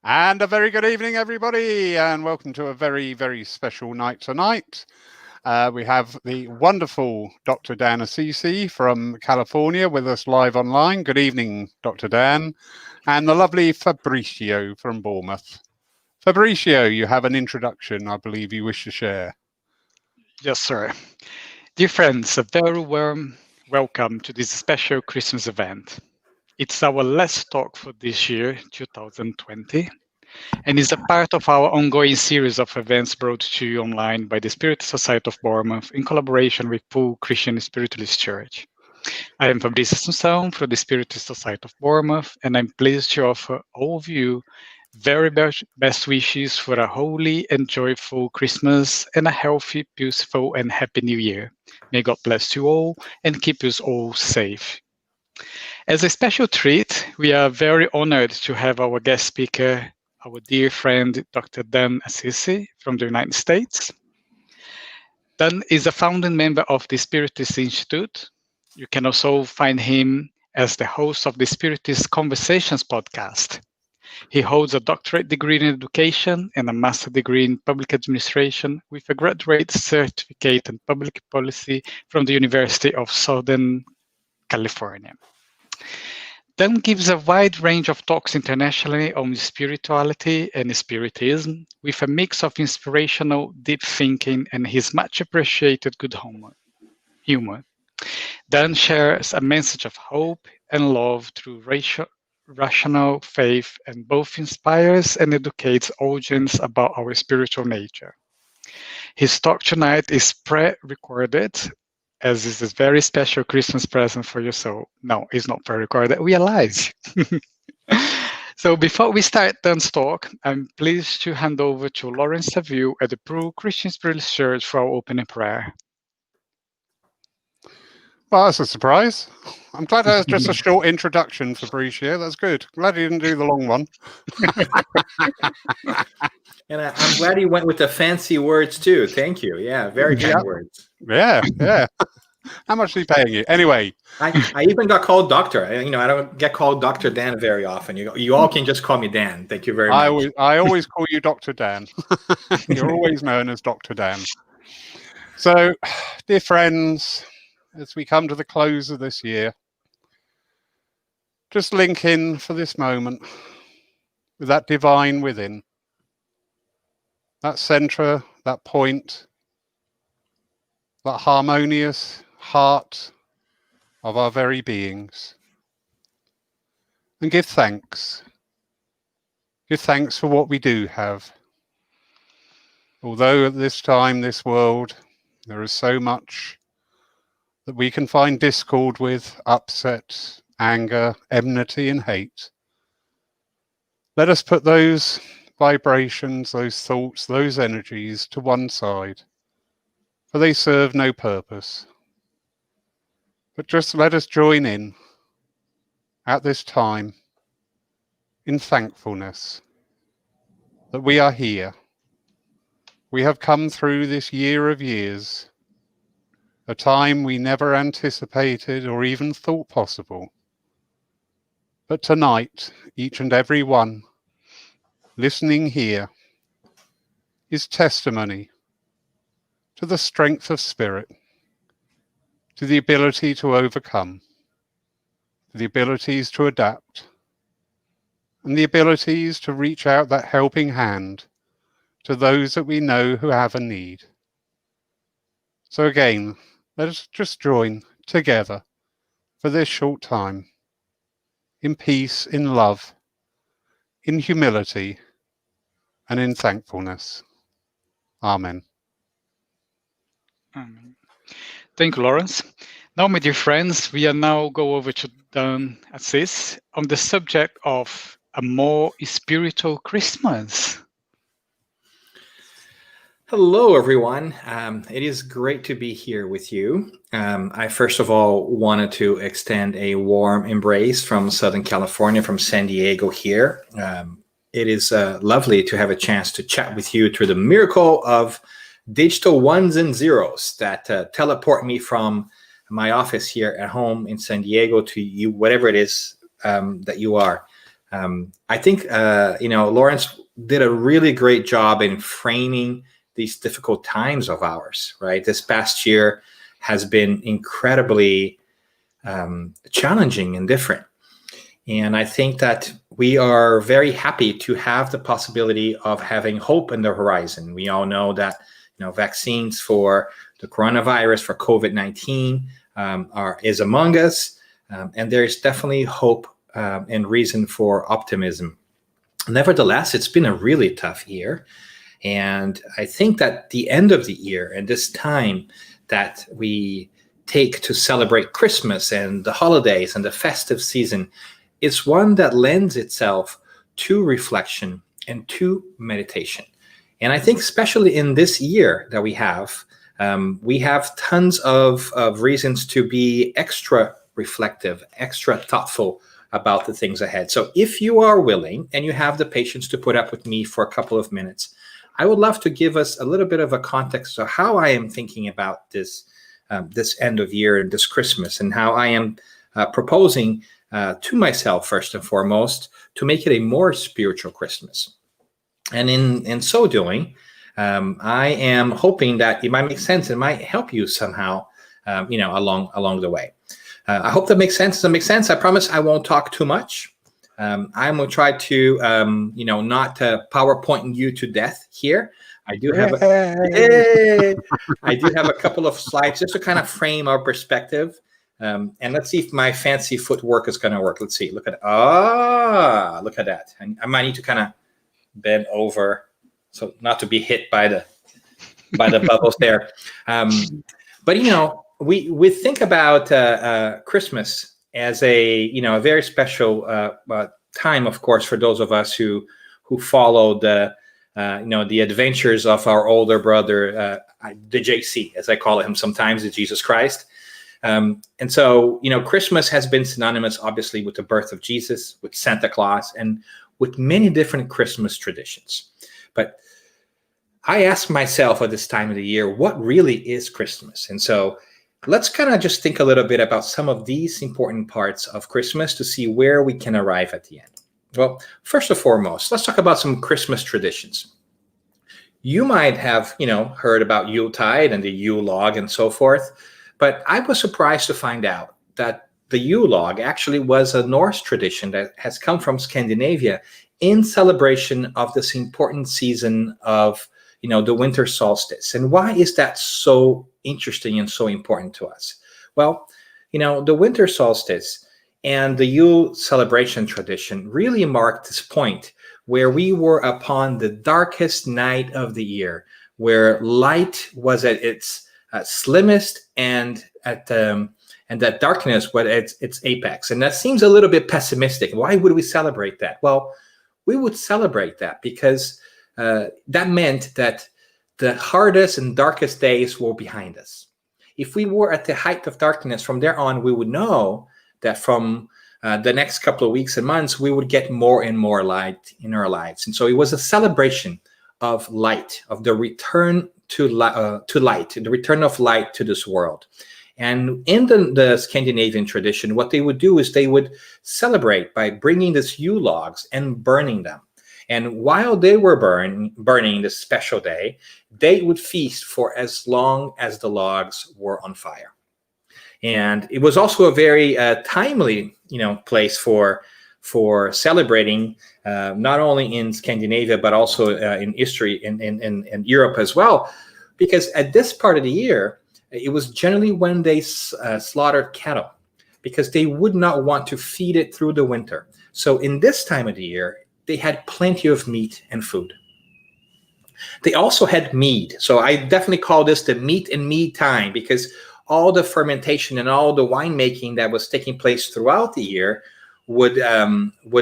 And a very good evening, everybody, and welcome to a very, very special night tonight. We have the wonderful Dr. Dan Assisi from California with us live online. Good evening, Dr. Dan. And the lovely Fabricio from Bournemouth. Fabricio, you have an introduction, I believe you wish to share. Yes, sir. Dear friends, a very warm welcome to this special Christmas event. It's our last talk for this year, 2020, and is a part of our ongoing series of events brought to you online by the Spirit Society of Bournemouth in collaboration with Full Christian Spiritualist Church. I am Fabricio from the Spirit Society of Bournemouth, and I'm pleased to offer all of you very best wishes for a holy and joyful Christmas and a healthy, peaceful, and happy New Year. May God bless you all and keep us all safe. As a special treat, we are very honored to have our guest speaker, our dear friend, Dr. Dan Assisi from the United States. Dan is a founding member of the Spiritist Institute. You can also find him as the host of the Spiritist Conversations podcast. He holds a doctorate degree in education and a master's degree in public administration with a graduate certificate in public policy from the University of Southern California. Dan gives a wide range of talks internationally on spirituality and spiritism with a mix of inspirational, deep thinking and his much appreciated good humor. Dan shares a message of hope and love through rational faith and both inspires and educates audience about our spiritual nature. His talk tonight is pre-recorded, as is a very special Christmas present for you. So no, it's not pre-recorded. We are live. So before we start Dan's talk, I'm pleased to hand over to Lawry Saville at the Pro Christian Spiritualist Church for our opening prayer. Well, that's a surprise. I'm glad that was just a short introduction, Fabricio. That's good. Glad you didn't do the long one. And I'm glad you went with the fancy words too. Thank you. Yeah, very kind words. Yeah. How much are they paying you? Anyway. I even got called doctor. I don't get called Dr. Dan very often. You all can just call me Dan. Thank you very much. I always call you Dr. Dan. You're always known as Dr. Dan. So, dear friends, as we come to the close of this year, just link in for this moment with that divine within, that center, that point, that harmonious heart of our very beings, and give thanks. Give thanks for what we do have. Although at this time, this world, there is so much that we can find discord with, upset, anger, enmity, and hate. Let us put those vibrations, those thoughts, those energies to one side, for they serve no purpose. But just let us join in at this time in thankfulness that we are here. We have come through this year of years, a time we never anticipated or even thought possible. But tonight, each and every one listening here is testimony to the strength of spirit, to the ability to overcome, to the abilities to adapt, and the abilities to reach out that helping hand to those that we know who have a need. So again, let us just join together for this short time in peace, in love, in humility, and in thankfulness. Amen. Amen. Thank you, Lawrence. Now, my dear friends, we are now go over to Dan Assisi on the subject of a more spiritual Christmas. Hello, everyone. It is great to be here with you. I first of all wanted to extend a warm embrace from Southern California, from San Diego here. It is lovely to have a chance to chat with you through the miracle of digital ones and zeros that teleport me from my office here at home in San Diego to you, whatever it is that you are. I think, Lawrence did a really great job in framing these difficult times of ours, right? This past year has been incredibly challenging and different. And I think that we are very happy to have the possibility of having hope in the horizon. We all know that vaccines for the coronavirus, for COVID-19, is among us, and there is definitely hope and reason for optimism. Nevertheless, it's been a really tough year, and I think that the end of the year and this time that we take to celebrate Christmas and the holidays and the festive season is one that lends itself to reflection and to meditation. And I think especially in this year that we have tons of reasons to be extra reflective, extra thoughtful about the things ahead. So if you are willing and you have the patience to put up with me for a couple of minutes, I would love to give us a little bit of a context of how I am thinking about this end of year and this Christmas, and how I am proposing to myself, first and foremost, to make it a more spiritual Christmas. And in so doing, I am hoping that it might make sense and might help you somehow, along the way. I hope that makes sense. Does that make sense? I promise I won't talk too much. I'm going to try to, not PowerPoint you to death here. I do have a couple of slides just to kind of frame our perspective. And let's see if my fancy footwork is going to work. Let's see. Look at that. And I might need to kind of bend over so not to be hit by the bubbles there. But we think about Christmas as a very special time, of course, for those of us who follow the adventures of our older brother, the JC, as I call him sometimes, the Jesus Christ. And so, Christmas has been synonymous, obviously, with the birth of Jesus, with Santa Claus, and with many different Christmas traditions. But I ask myself at this time of the year, what really is Christmas? And so let's kind of just think a little bit about some of these important parts of Christmas to see where we can arrive at the end. Well, first and foremost, let's talk about some Christmas traditions. You might have, heard about Yuletide and the Yule log and so forth, but I was surprised to find out that the Yule log actually was a Norse tradition that has come from Scandinavia in celebration of this important season of, the winter solstice. And why is that so interesting and so important to us? Well, the winter solstice and the Yule celebration tradition really marked this point where we were upon the darkest night of the year, where light was at its slimmest and that darkness was at its apex. And that seems a little bit pessimistic. Why would we celebrate that? Well, we would celebrate that because that meant that the hardest and darkest days were behind us. If we were at the height of darkness, from there on, we would know that from the next couple of weeks and months, we would get more and more light in our lives. And so it was a celebration of light, of the return to light, the return of light to this world. And in the Scandinavian tradition, what they would do is they would celebrate by bringing these Yule logs and burning them. And while they were burning this special day, they would feast for as long as the logs were on fire. And it was also a very timely, place for celebrating, not only in Scandinavia but also in history in Europe as well, because at this part of the year, it was generally when they slaughtered cattle, because they would not want to feed it through the winter. So in this time of the year, they had plenty of meat and food. They also had mead. So I definitely call this the meat and mead time, because all the fermentation and all the winemaking that was taking place throughout the year would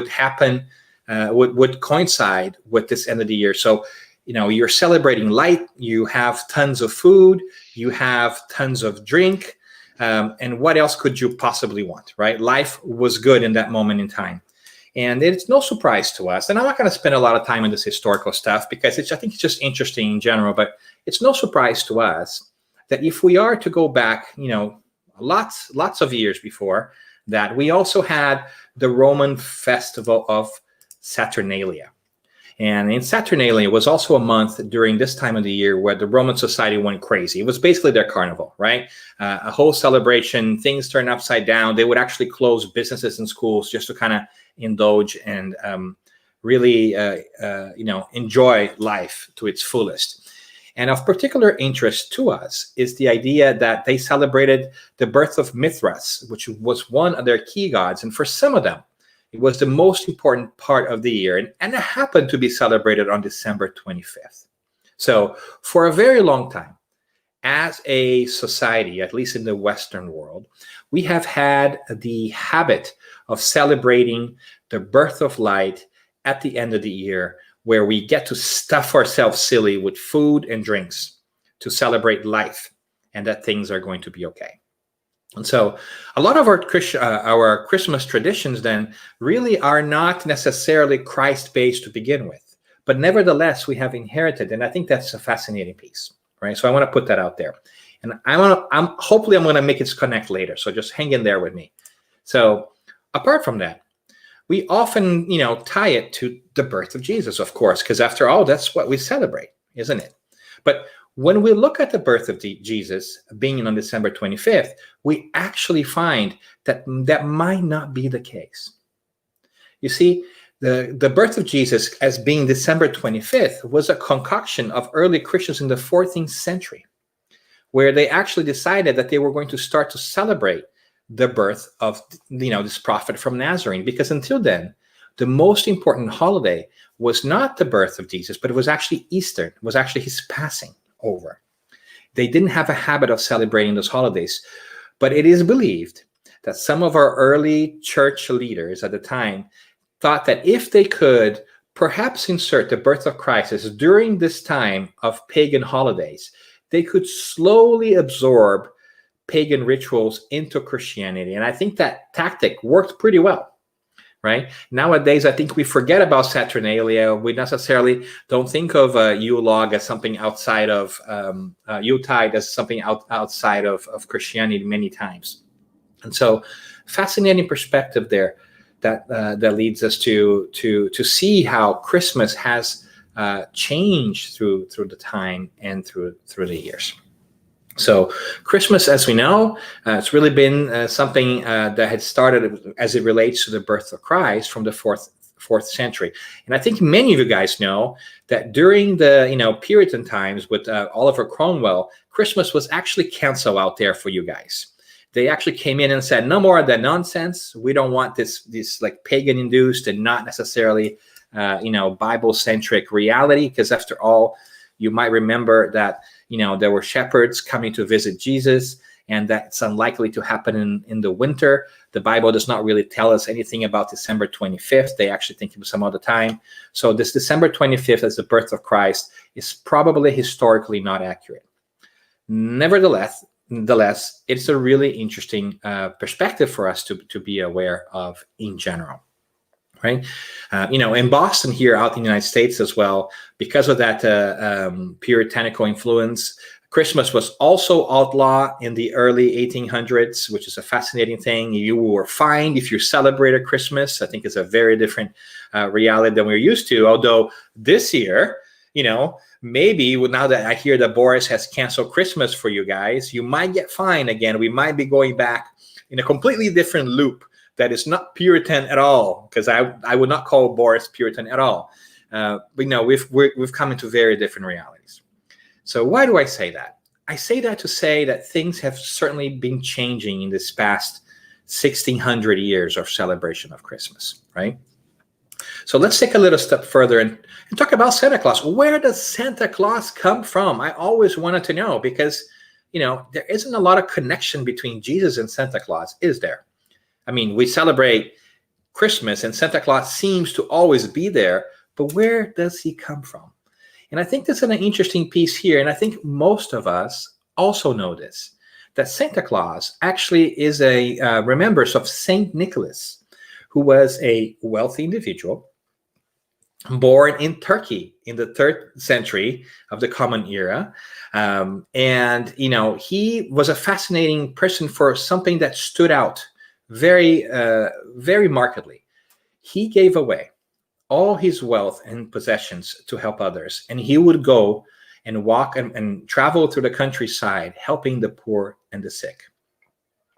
happen, would coincide with this end of the year. So, you're celebrating light, you have tons of food, you have tons of drink, and what else could you possibly want, right? Life was good in that moment in time. And it's no surprise to us, and I'm not going to spend a lot of time on this historical stuff because I think it's just interesting in general, but it's no surprise to us that if we are to go back, lots of years before, that, we also had the Roman festival of Saturnalia. And in Saturnalia was also a month during this time of the year where the Roman society went crazy. It was basically their carnival, right? A whole celebration, things turned upside down. They would actually close businesses and schools just to kind of indulge and really, enjoy life to its fullest. And of particular interest to us is the idea that they celebrated the birth of Mithras, which was one of their key gods. And for some of them, it was the most important part of the year, and it happened to be celebrated on December 25th. So for a very long time, as a society, at least in the Western world, we have had the habit of celebrating the birth of light at the end of the year, where we get to stuff ourselves silly with food and drinks to celebrate life and that things are going to be okay. And so a lot of our Christmas traditions then really are not necessarily Christ-based to begin with, but nevertheless, we have inherited, and I think that's a fascinating piece, right? So I want to put that out there. And hopefully I'm going to make it connect later, so just hang in there with me. So apart from that, we often, tie it to the birth of Jesus, of course, because after all, that's what we celebrate, isn't it? But when we look at the birth of Jesus being on December 25th, we actually find that that might not be the case. You see, the birth of Jesus as being December 25th was a concoction of early Christians in the 14th century, where they actually decided that they were going to start to celebrate the birth of, this prophet from Nazareth, because until then, the most important holiday was not the birth of Jesus, but it was actually Easter. It was actually his passing over. They didn't have a habit of celebrating those holidays, but it is believed that some of our early church leaders at the time thought that if they could perhaps insert the birth of Christ during this time of pagan holidays, they could slowly absorb pagan rituals into Christianity. And I think that tactic worked pretty well. Right? Nowadays, I think we forget about Saturnalia. We necessarily don't think of Yule-log as something outside of Yuletide as something outside of Christianity many times. And so, fascinating perspective there that leads us to see how Christmas has changed through the time and through the years. So Christmas, as we know, it's really been something that had started as it relates to the birth of Christ from the fourth century. And I think many of you guys know that during the Puritan times with Oliver Cromwell, Christmas was actually canceled out there for you guys. They actually came in and said, no more of that nonsense. We don't want this like pagan-induced and not necessarily Bible-centric reality, because after all, you might remember that there were shepherds coming to visit Jesus, and that's unlikely to happen in the winter. The Bible does not really tell us anything about December 25th. They actually think it was some other time. So this December 25th as the birth of Christ is probably historically not accurate. Nevertheless, it's a really interesting perspective for us to be aware of in general. Right, in Boston here, out in the United States as well, because of that puritanical influence, Christmas was also outlawed in the early 1800s, which is a fascinating thing. You were fined if you celebrated Christmas. I think it's a very different reality than we're used to. Although this year, maybe now that I hear that Boris has canceled Christmas for you guys, you might get fined again. We might be going back in a completely different loop that is not Puritan at all, because I would not call Boris Puritan at all. But we've come into very different realities. So why do I say that? I say that to say that things have certainly been changing in this past 1600 years of celebration of Christmas, right? So let's take a little step further and talk about Santa Claus. Where does Santa Claus come from? I always wanted to know, because, there isn't a lot of connection between Jesus and Santa Claus, is there? I mean, we celebrate Christmas and Santa Claus seems to always be there, but where does he come from? And I think that's an interesting piece here. And I think most of us also know this, that Santa Claus actually is a remembrance of Saint Nicholas, who was a wealthy individual born in Turkey in the 3rd century of the Common Era. And he was a fascinating person for something that stood out very markedly. He gave away all his wealth and possessions to help others, and he would go and walk and travel through the countryside, helping the poor and the sick.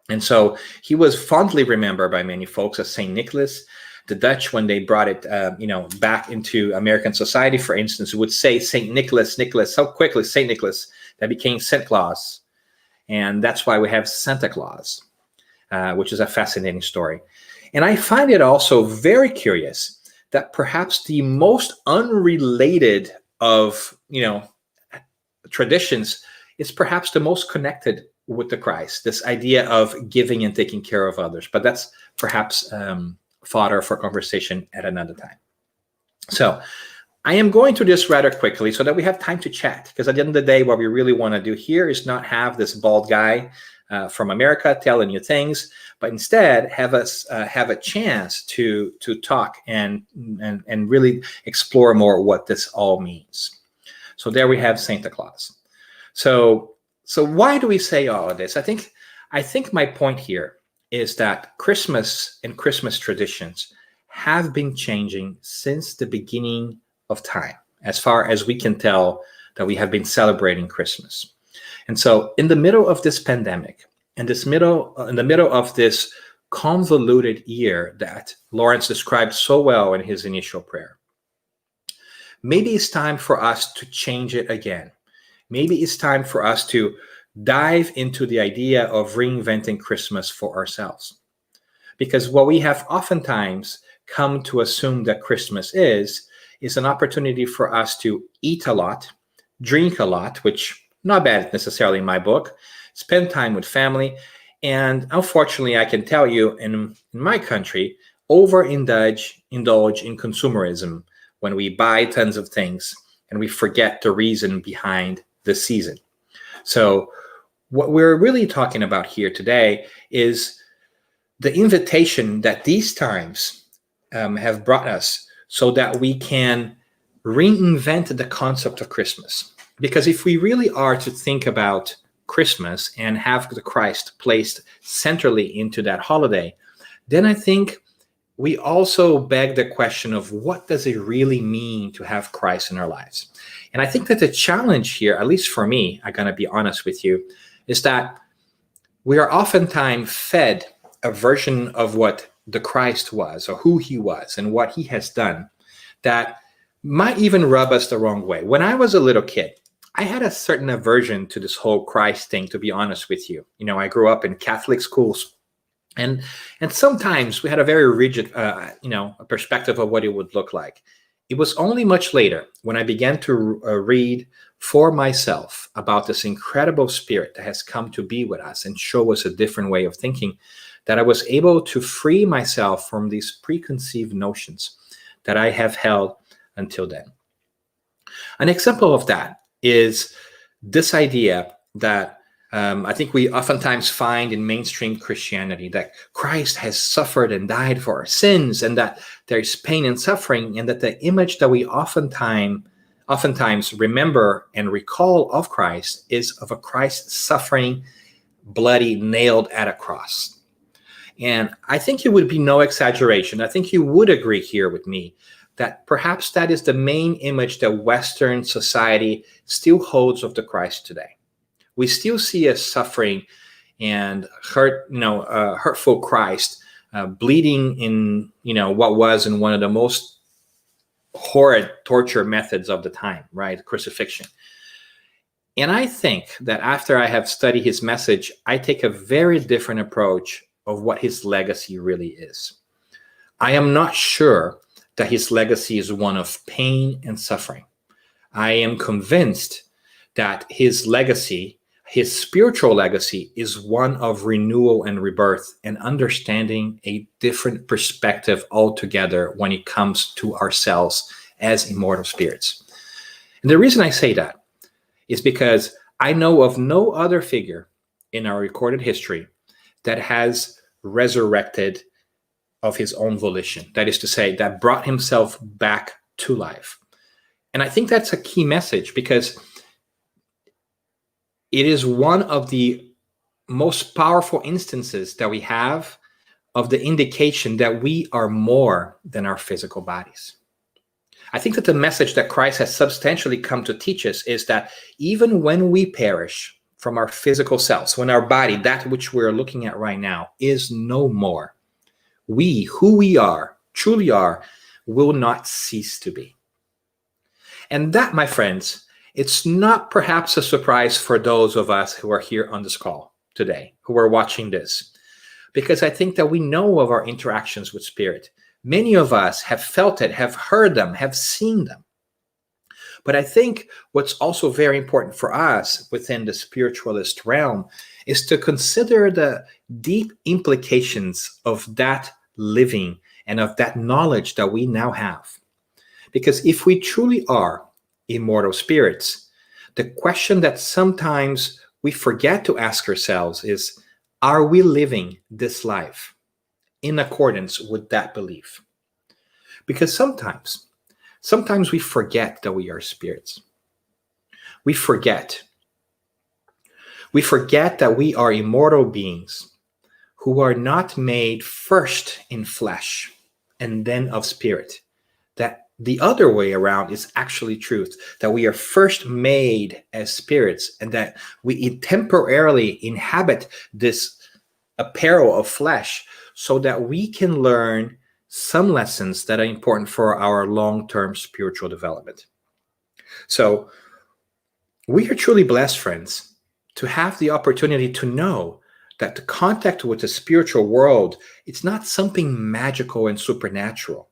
And so he was fondly remembered by many folks as Saint Nicholas. The Dutch, when they brought it, back into American society, for instance, would say Saint Nicholas, Nicholas, so quickly, Saint Nicholas, that became Saint Claus. And that's why we have Santa Claus, which is a fascinating story. And I find it also very curious that perhaps the most unrelated of, traditions is perhaps the most connected with the Christ, this idea of giving and taking care of others. But that's perhaps fodder for conversation at another time. So I am going to this rather quickly so that we have time to chat, because at the end of the day, what we really want to do here is not have this bald guy from America telling you things, but instead have us have a chance to talk and really explore more what this all means. So there we have Santa Claus. So why do we say all of this? I think my point here is that Christmas and Christmas traditions have been changing since the beginning of time, as far as we can tell that we have been celebrating Christmas. And so in the middle of this pandemic, in the middle of this convoluted year that Lawrence described so well in his initial prayer, maybe it's time for us to change it again. Maybe it's time for us to dive into the idea of reinventing Christmas for ourselves. Because what we have oftentimes come to assume that Christmas is an opportunity for us to eat a lot, drink a lot, which not bad necessarily in my book, spend time with family, and unfortunately, I can tell you in my country, overindulge in consumerism when we buy tons of things and we forget the reason behind the season. So what we're really talking about here today is the invitation that these times have brought us so that we can reinvent the concept of Christmas. Because if we really are to think about Christmas and have the Christ placed centrally into that holiday, then I think we also beg the question of what does it really mean to have Christ in our lives? And I think that the challenge here, at least for me, I'm going to be honest with you, is that we are oftentimes fed a version of what the Christ was or who he was and what he has done that might even rub us the wrong way. When I was a little kid, I had a certain aversion to this whole Christ thing, to be honest with you. I grew up in Catholic schools, and sometimes we had a very rigid, perspective of what it would look like. It was only much later when I began to read for myself about this incredible spirit that has come to be with us and show us a different way of thinking that I was able to free myself from these preconceived notions that I have held until then. An example of that is this idea that I think we oftentimes find in mainstream Christianity, that Christ has suffered and died for our sins, and that there's pain and suffering, and that the image that we oftentimes remember and recall of Christ is of a Christ suffering, bloody, nailed at a cross. And I think it would be no exaggeration. I think you would agree here with me that perhaps that is the main image that Western society still holds of the Christ today. We still see a suffering and hurtful Christ bleeding in, what was in one of the most horrid torture methods of the time, right? Crucifixion. And I think that after I have studied his message, I take a very different approach of what his legacy really is. I am not sure that his legacy is one of pain and suffering. I am convinced that his legacy, his spiritual legacy, is one of renewal and rebirth and understanding a different perspective altogether when it comes to ourselves as immortal spirits. And the reason I say that is because I know of no other figure in our recorded history that has resurrected of his own volition. That is to say, that brought himself back to life. And I think that's a key message, because it is one of the most powerful instances that we have of the indication that we are more than our physical bodies. I think that the message that Christ has substantially come to teach us is that even when we perish from our physical selves, when our body, that which we're looking at right now, is no more, we, who we are, truly are, will not cease to be. And that, my friends, it's not perhaps a surprise for those of us who are here on this call today, who are watching this, because I think that we know of our interactions with spirit. Many of us have felt it, have heard them, have seen them. But I think what's also very important for us within the spiritualist realm is to consider the deep implications of that living and of that knowledge that we now have. Because if we truly are immortal spirits, the question that sometimes we forget to ask ourselves is, are we living this life in accordance with that belief? Because sometimes we forget that we are spirits. We forget. We forget that we are immortal beings who are not made first in flesh and then of spirit. That the other way around is actually truth, that we are first made as spirits and that we temporarily inhabit this apparel of flesh so that we can learn some lessons that are important for our long-term spiritual development. So we are truly blessed, friends, to have the opportunity to know that the contact with the spiritual world, it's not something magical and supernatural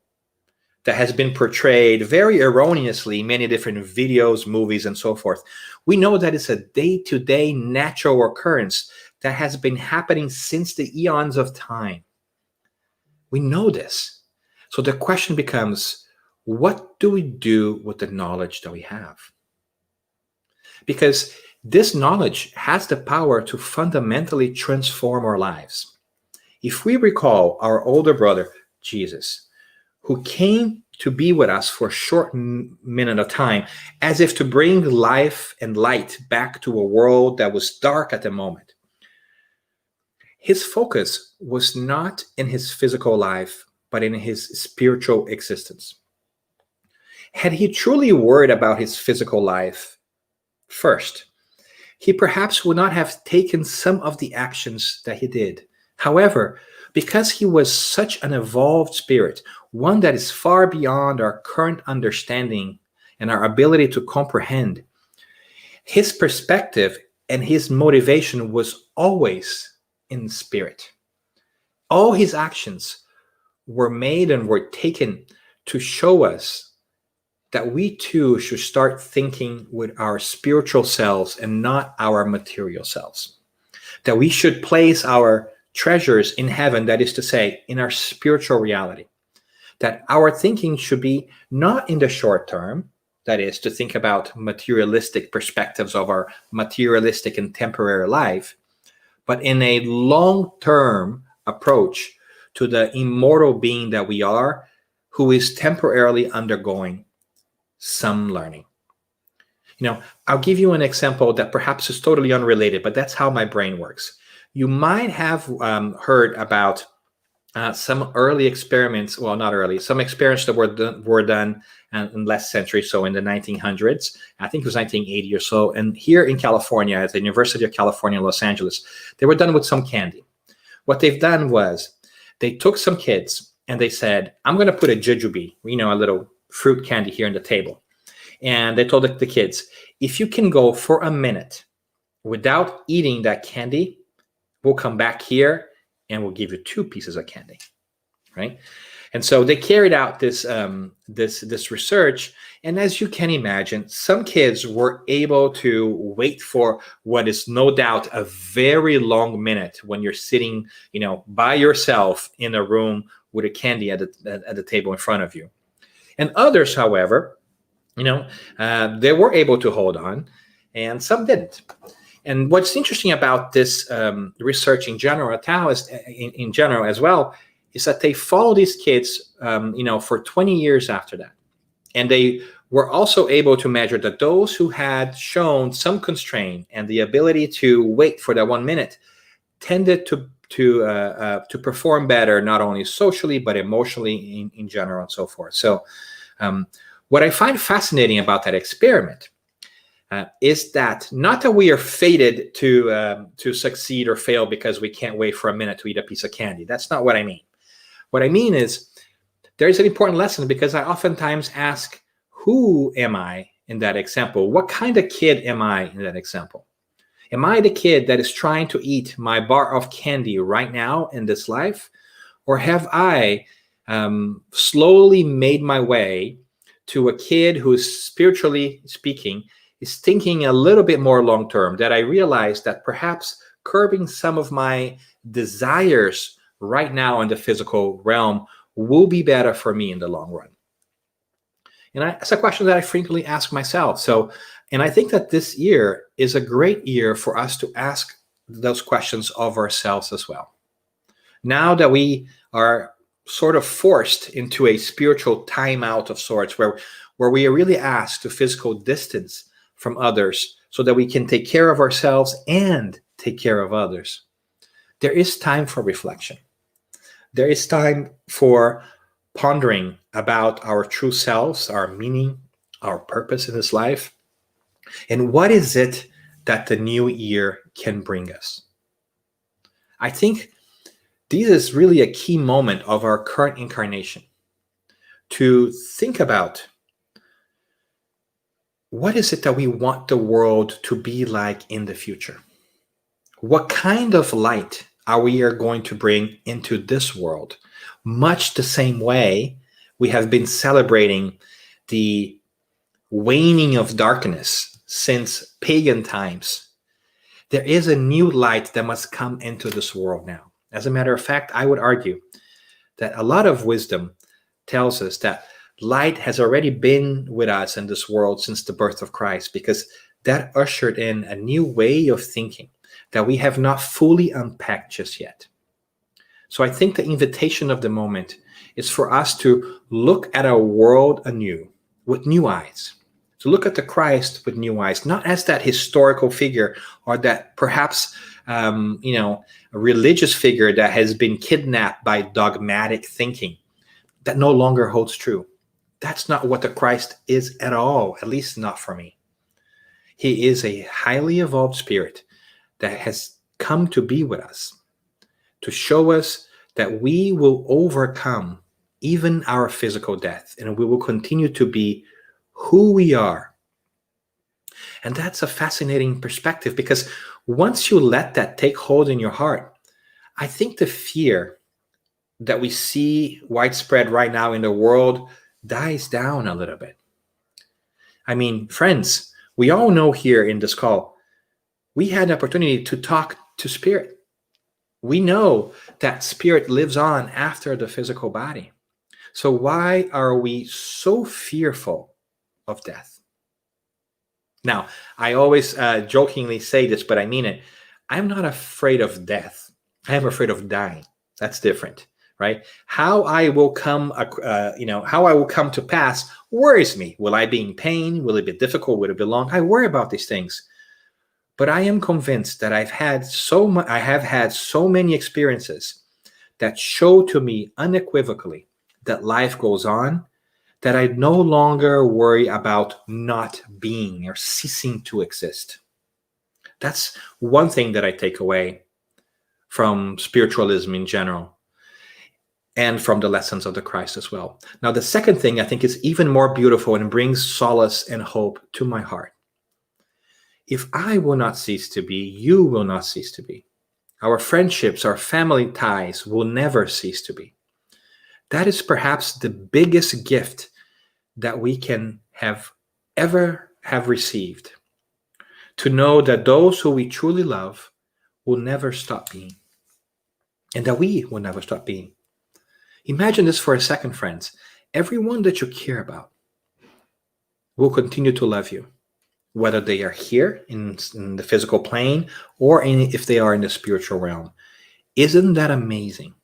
that has been portrayed very erroneously in many different videos, movies, and so forth. We know that it's a day-to-day natural occurrence that has been happening since the eons of time. We know this. So the question becomes, what do we do with the knowledge that we have? Because this knowledge has the power to fundamentally transform our lives. If we recall our older brother, Jesus, who came to be with us for a short minute of time, as if to bring life and light back to a world that was dark at the moment. His focus was not in his physical life, but in his spiritual existence. Had he truly worried about his physical life first, he perhaps would not have taken some of the actions that he did. However, because he was such an evolved spirit, one that is far beyond our current understanding and our ability to comprehend, his perspective and his motivation was always in spirit. All his actions were made and were taken to show us that we too should start thinking with our spiritual selves and not our material selves. That we should place our treasures in heaven, that is to say, in our spiritual reality. That our thinking should be not in the short term, that is to think about materialistic perspectives of our materialistic and temporary life, but in a long-term approach to the immortal being that we are, who is temporarily undergoing some learning. I'll give you an example that perhaps is totally unrelated, but that's how my brain works. You might have heard about some early experiments, well, not early, some experiments that were done in last century, so in the 1900s, I think it was 1980 or so, and here in California, at the University of California, Los Angeles, they were done with some candy. What they've done was, they took some kids and they said, I'm going to put a jujube, a little fruit candy here on the table. And they told the kids, if you can go for a minute without eating that candy, we'll come back here and we'll give you 2 pieces of candy, right? And so they carried out this research. And as you can imagine, some kids were able to wait for what is no doubt a very long minute when you're sitting, by yourself in a room with a candy at the table in front of you. And others, however, they were able to hold on, and some didn't. And what's interesting about this research in general as well, is that they follow these kids, for 20 years after that. And they were also able to measure that those who had shown some constraint and the ability to wait for that 1 minute tended to perform better, not only socially, but emotionally in general and so forth. So what I find fascinating about that experiment is that not that we are fated to succeed or fail because we can't wait for a minute to eat a piece of candy. That's not what I mean. What I mean is there's an important lesson, because I oftentimes ask, who am I in that example? What kind of kid am I in that example? Am I the kid that is trying to eat my bar of candy right now in this life? Or have I slowly made my way to a kid who's, spiritually speaking, is thinking a little bit more long-term, that I realize that perhaps curbing some of my desires right now in the physical realm will be better for me in the long run? And it's a question that I frequently ask myself. And I think that this year is a great year for us to ask those questions of ourselves as well. Now that we are sort of forced into a spiritual timeout of sorts, where we are really asked to physical distance from others so that we can take care of ourselves and take care of others, there is time for reflection. There is time for pondering about our true selves, our meaning, our purpose in this life, and what is it that the new year can bring us. I think this is really a key moment of our current incarnation, to think about what is it that we want the world to be like in the future? What kind of light are we going to bring into this world? Much the same way we have been celebrating the waning of darkness since pagan times. There is a new light that must come into this world now. As a matter of fact, I would argue that a lot of wisdom tells us that light has already been with us in this world since the birth of Christ, because that ushered in a new way of thinking that we have not fully unpacked just yet. So I think the invitation of the moment is for us to look at our world anew with new eyes, to look at the Christ with new eyes, not as that historical figure or that perhaps a religious figure that has been kidnapped by dogmatic thinking that no longer holds true. That's not what the Christ is at all, at least not for me. He is a highly evolved spirit that has come to be with us, to show us that we will overcome even our physical death, and we will continue to be who we are. And that's a fascinating perspective, because once you let that take hold in your heart, I think the fear that we see widespread right now in the world dies down a little bit. I mean, friends, we all know here in this call, we had an opportunity to talk to spirit. We know that spirit lives on after the physical body. So why are we so fearful of death? Now, I always jokingly say this, but I mean it. I'm not afraid of death. I am afraid of dying. That's different, right? How I will come to pass worries me. Will I be in pain? Will it be difficult? Will it be long? I worry about these things. But I am convinced that I have had so many experiences that show to me unequivocally that life goes on, that I no longer worry about not being or ceasing to exist. That's one thing that I take away from spiritualism in general, and from the lessons of the Christ as well. Now, the second thing I think is even more beautiful and brings solace and hope to my heart. If I will not cease to be, you will not cease to be. Our friendships, our family ties will never cease to be. That is perhaps the biggest gift that we can ever have received. To know that those who we truly love will never stop being. And that we will never stop being. Imagine this for a second, friends. Everyone that you care about will continue to love you, whether they are here in the physical plane or if they are in the spiritual realm. Isn't that amazing?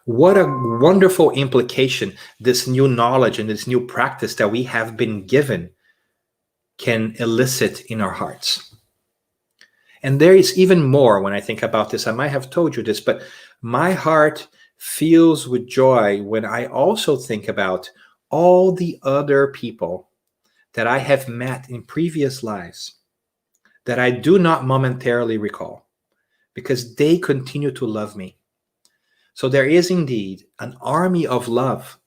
What a wonderful implication this new knowledge and this new practice that we have been given can elicit in our hearts. And there is even more when I think about this. I might have told you this, but my heart fills with joy when I also think about all the other people that I have met in previous lives that I do not momentarily recall, because they continue to love me. So there is indeed an army of love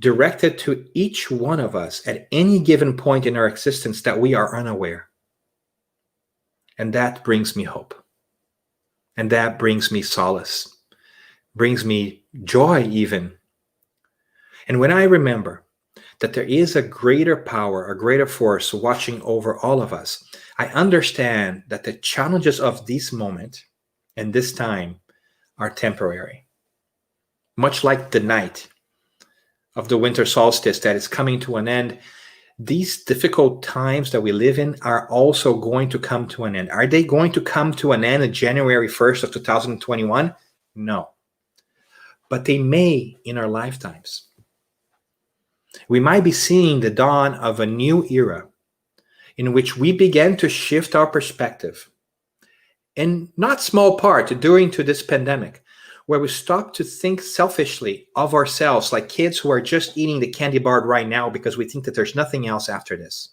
directed to each one of us at any given point in our existence that we are unaware. And that brings me hope. And that brings me solace, brings me joy even. And when I remember that there is a greater power, a greater force watching over all of us, I understand that the challenges of this moment and this time are temporary. Much like the night of the winter solstice that is coming to an end, these difficult times that we live in are also going to come to an end. Are they going to come to an end on January 1st of 2021? No. But they may in our lifetimes. We might be seeing the dawn of a new era in which we began to shift our perspective, in not small part during to this pandemic, where we stop to think selfishly of ourselves like kids who are just eating the candy bar right now because we think that there's nothing else after this,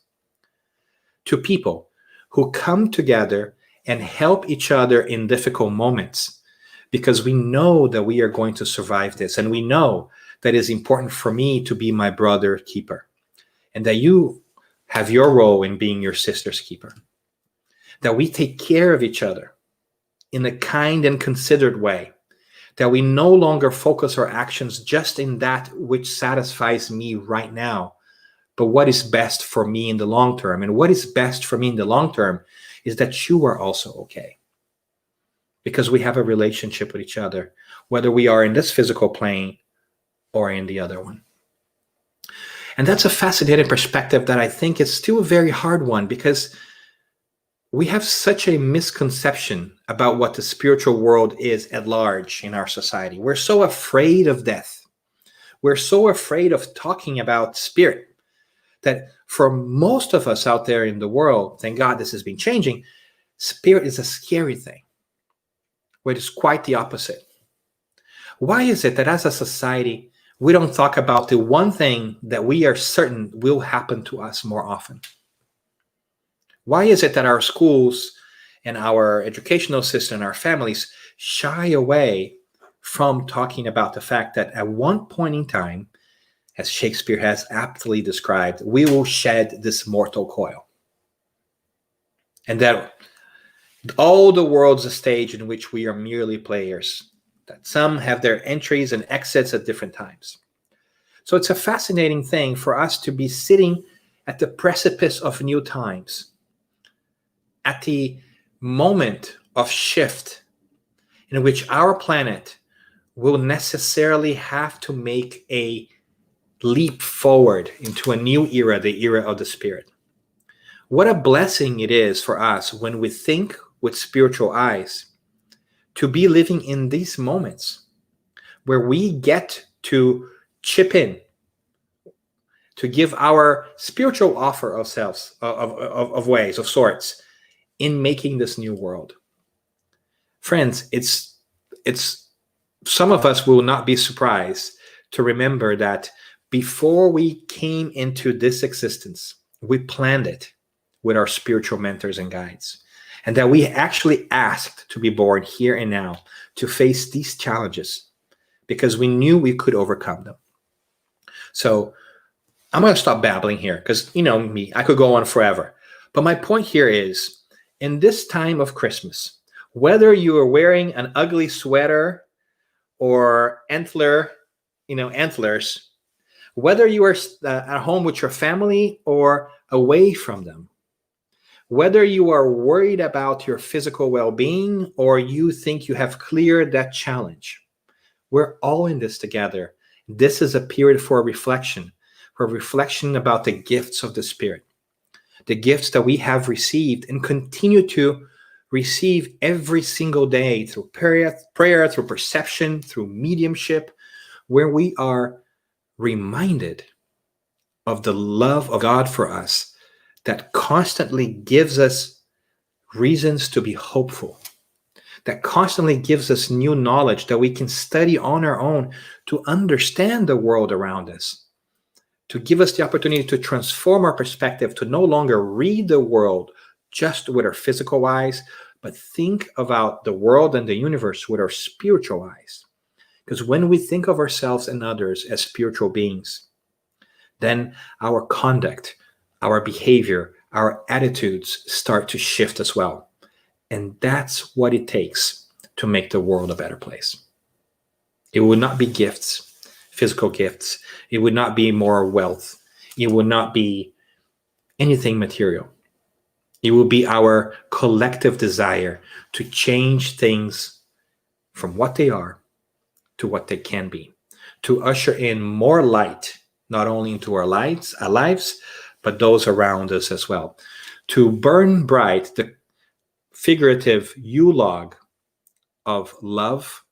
to people who come together and help each other in difficult moments because we know that we are going to survive this, and we know that it's important for me to be my brother keeper, and that you have your role in being your sister's keeper, that we take care of each other in a kind and considered way, that we no longer focus our actions just in that which satisfies me right now, but what is best for me in the long term. And what is best for me in the long term is that you are also okay, because we have a relationship with each other, whether we are in this physical plane or in the other one. And that's a fascinating perspective that I think is still a very hard one, because we have such a misconception about what the spiritual world is at large in our society. We're so afraid of death. We're so afraid of talking about spirit that for most of us out there in the world, thank God this has been changing, spirit is a scary thing, where it is quite the opposite. Why is it that as a society, we don't talk about the one thing that we are certain will happen to us more often? Why is it that our schools and our educational system and our families shy away from talking about the fact that at one point in time, as Shakespeare has aptly described, we will shed this mortal coil? And that all the world's a stage in which we are merely players, that some have their entries and exits at different times. So it's a fascinating thing for us to be sitting at the precipice of new times, at the moment of shift in which our planet will necessarily have to make a leap forward into a new era, the era of the spirit. What a blessing it is for us when we think with spiritual eyes to be living in these moments where we get to chip in, to give our spiritual offer of selves, of ways, of sorts, in making this new world. Friends, it's some of us will not be surprised to remember that before we came into this existence, we planned it with our spiritual mentors and guides, and that we actually asked to be born here and now to face these challenges because we knew we could overcome them. So I'm going to stop babbling here because, you know me, I could go on forever. But my point here is, in this time of Christmas, whether you are wearing an ugly sweater or antlers, whether you are at home with your family or away from them, whether you are worried about your physical well-being or you think you have cleared that challenge, we're all in this together. This is a period for reflection about the gifts of the Spirit, the gifts that we have received and continue to receive every single day through prayer, through perception, through mediumship, where we are reminded of the love of God for us that constantly gives us reasons to be hopeful, that constantly gives us new knowledge that we can study on our own to understand the world around us, to give us the opportunity to transform our perspective, to no longer read the world just with our physical eyes, but think about the world and the universe with our spiritual eyes. Because when we think of ourselves and others as spiritual beings, then our conduct, our behavior, our attitudes start to shift as well. And that's what it takes to make the world a better place. It would not be gifts, physical gifts. It would not be more wealth. It would not be anything material. It will be our collective desire to change things from what they are to what they can be, to usher in more light, not only into our lives, but those around us as well, to burn bright the figurative eulog of love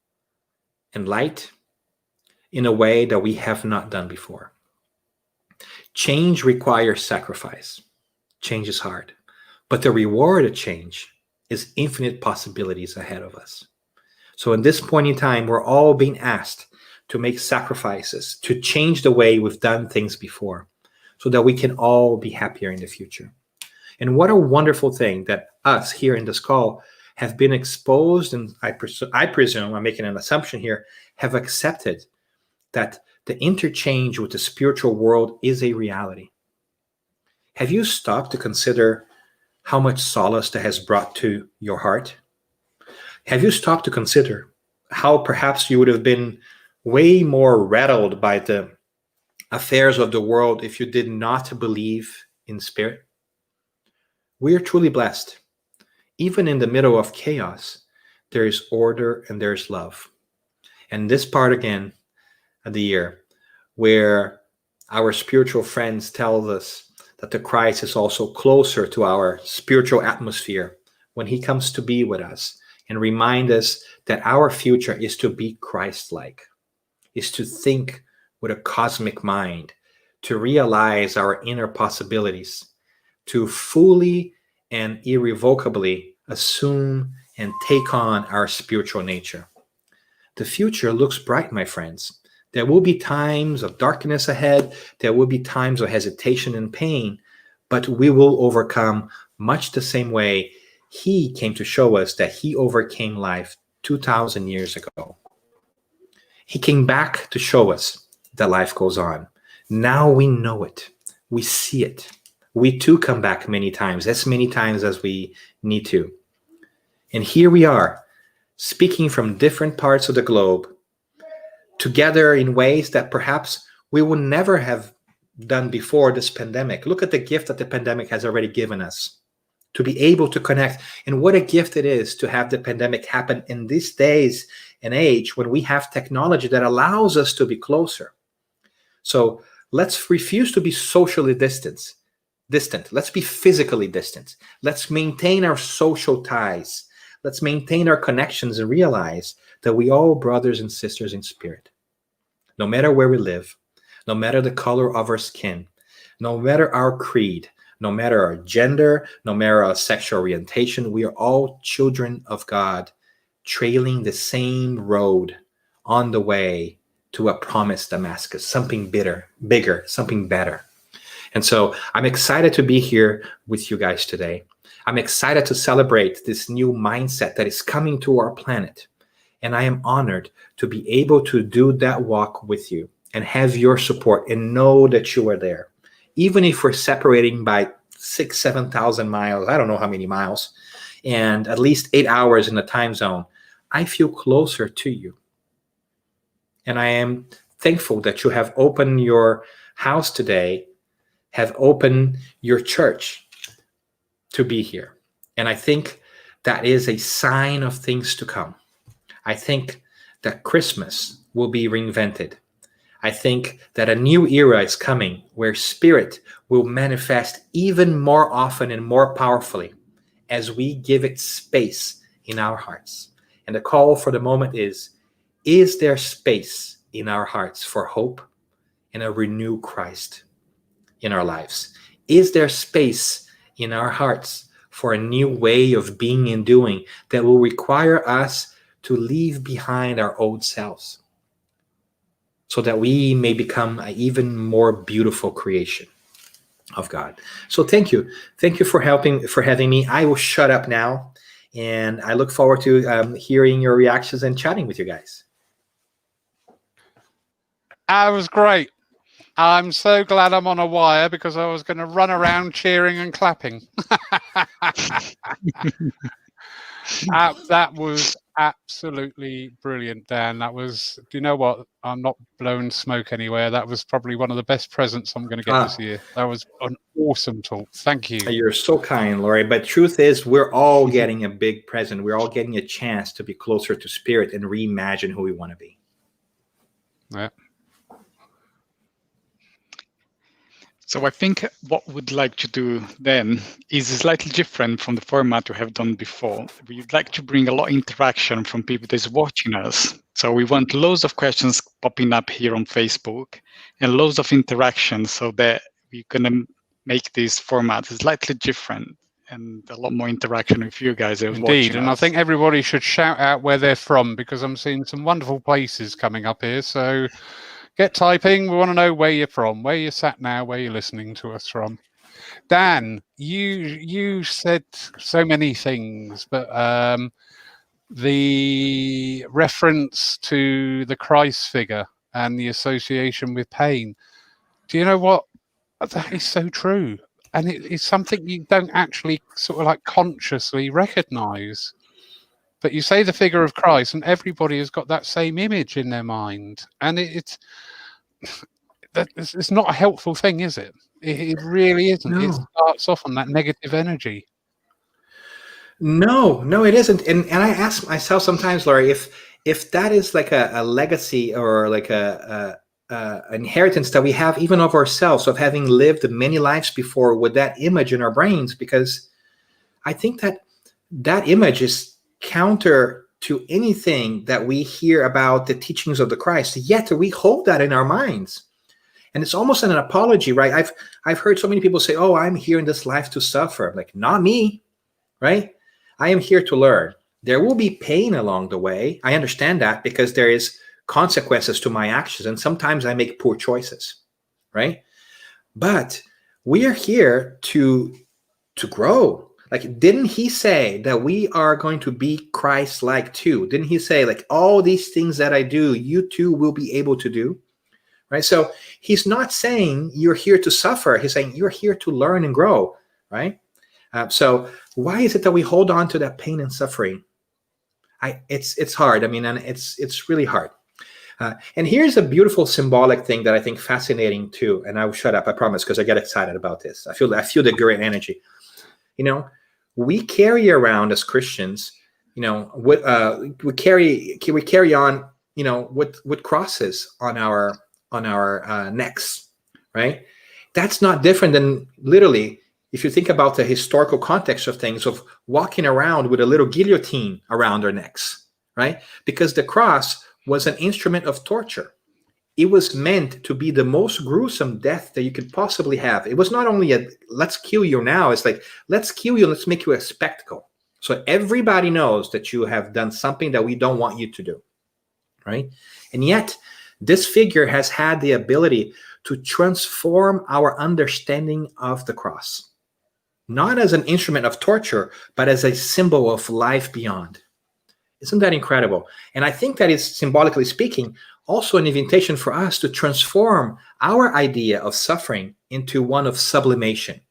and light in a way that we have not done before. Change requires sacrifice. Change is hard, but the reward of change is infinite possibilities ahead of us. So in this point in time, we're all being asked to make sacrifices, to change the way we've done things before, so that we can all be happier in the future. And what a wonderful thing that us here in this call have been exposed, and I presume, I'm making an assumption here, have accepted that the interchange with the spiritual world is a reality. Have you stopped to consider how much solace that has brought to your heart? Have you stopped to consider how perhaps you would have been way more rattled by the affairs of the world if you did not believe in spirit? We are truly blessed. Even in the middle of chaos, there is order and there is love. And this part again of the year, where our spiritual friends tell us that the Christ is also closer to our spiritual atmosphere when he comes to be with us and remind us that our future is to be Christ-like, is to think with a cosmic mind, to realize our inner possibilities, to fully and irrevocably assume and take on our spiritual nature. The future looks bright, my friends. There will be times of darkness ahead. There will be times of hesitation and pain, but we will overcome much the same way he came to show us that he overcame life 2,000 years ago. He came back to show us that life goes on. Now we know it. We see it. We too come back many times, as many times as we need to. And here we are, speaking from different parts of the globe, together in ways that perhaps we would never have done before this pandemic. Look at the gift that the pandemic has already given us, to be able to connect. And what a gift it is to have the pandemic happen in these days and age when we have technology that allows us to be closer. So let's refuse to be socially distant. Let's be physically distant. Let's maintain our social ties. Let's maintain our connections and realize that we all brothers and sisters in spirit. No matter where we live, no matter the color of our skin, no matter our creed, no matter our gender, no matter our sexual orientation, we are all children of God, trailing the same road on the way to a promised Damascus, something bigger, something better. And so I'm excited to be here with you guys today. I'm excited to celebrate this new mindset that is coming to our planet. And I am honored to be able to do that walk with you and have your support and know that you are there. Even if we're separating by 6,000, 7,000 miles, I don't know how many miles, and at least 8 hours in the time zone, I feel closer to you. And I am thankful that you have opened your house today, have opened your church to be here. And I think that is a sign of things to come. I think that Christmas will be reinvented. I think that a new era is coming where spirit will manifest even more often and more powerfully as we give it space in our hearts. And the call for the moment is there space in our hearts for hope and a renewed Christ in our lives? Is there space in our hearts for a new way of being and doing that will require us to leave behind our old selves so that we may become an even more beautiful creation of God. So thank you. Thank you for having me. I will shut up now, and I look forward to hearing your reactions and chatting with you guys. That was great. I'm so glad I'm on a wire because I was going to run around cheering and clapping. That was absolutely brilliant, Dan. That was, do you know what? I'm not blowing smoke anywhere. That was probably one of the best presents I'm going to get this year. That was an awesome talk. Thank you. You're so kind, Lawry. But truth is, we're all getting a big present. We're all getting a chance to be closer to spirit and reimagine who we want to be. Yeah. So I think what we'd like to do then is slightly different from the format we have done before. We'd like to bring a lot of interaction from people that's watching us. So we want loads of questions popping up here on Facebook and loads of interaction so that we're going to make this format slightly different and a lot more interaction with you guys. Indeed, and I think everybody should shout out where they're from because I'm seeing some wonderful places coming up here. So get typing. We want to know where you're from, where you're sat now, where you're listening to us from. Dan, you said so many things, but the reference to the Christ figure and the association with pain. Do you know what? That is so true. And it's something you don't actually sort of like consciously recognize. But you say the figure of Christ and everybody has got that same image in their mind. And it's not a helpful thing, is it? It really isn't. No. It starts off on that negative energy. No, it isn't. And I ask myself sometimes, Lawry, if that is like a legacy or like a inheritance that we have even of ourselves, of having lived many lives before with that image in our brains, because I think that image is counter to anything that we hear about the teachings of the Christ, yet we hold that in our minds. And it's almost an apology, right? I've heard so many people say, oh, I'm here in this life to suffer. I'm like, not me, right? I am here to learn. There will be pain along the way. I understand that because there is consequences to my actions. And sometimes I make poor choices, right? But we are here to grow. Like, didn't he say that we are going to be Christ-like too? Didn't he say, like, all these things that I do, you too will be able to do? Right? So he's not saying you're here to suffer. He's saying you're here to learn and grow, right? So why is it that we hold on to that pain and suffering? It's hard. I mean, and it's really hard. And here's a beautiful symbolic thing that I think fascinating too. And I will shut up, I promise, because I get excited about this. I feel the great energy. You know, we carry around as Christians, you know, we carry on, you know, with crosses on our necks, right? That's not different than literally, if you think about the historical context of things, of walking around with a little guillotine around our necks, right? Because the cross was an instrument of torture. It was meant to be the most gruesome death that you could possibly have. It was not only a, let's kill you now, it's like, let's kill you, let's make you a spectacle. So everybody knows that you have done something that we don't want you to do, right? And yet, this figure has had the ability to transform our understanding of the cross, not as an instrument of torture, but as a symbol of life beyond. Isn't that incredible? And I think that is, symbolically speaking, also an invitation for us to transform our idea of suffering into one of sublimation,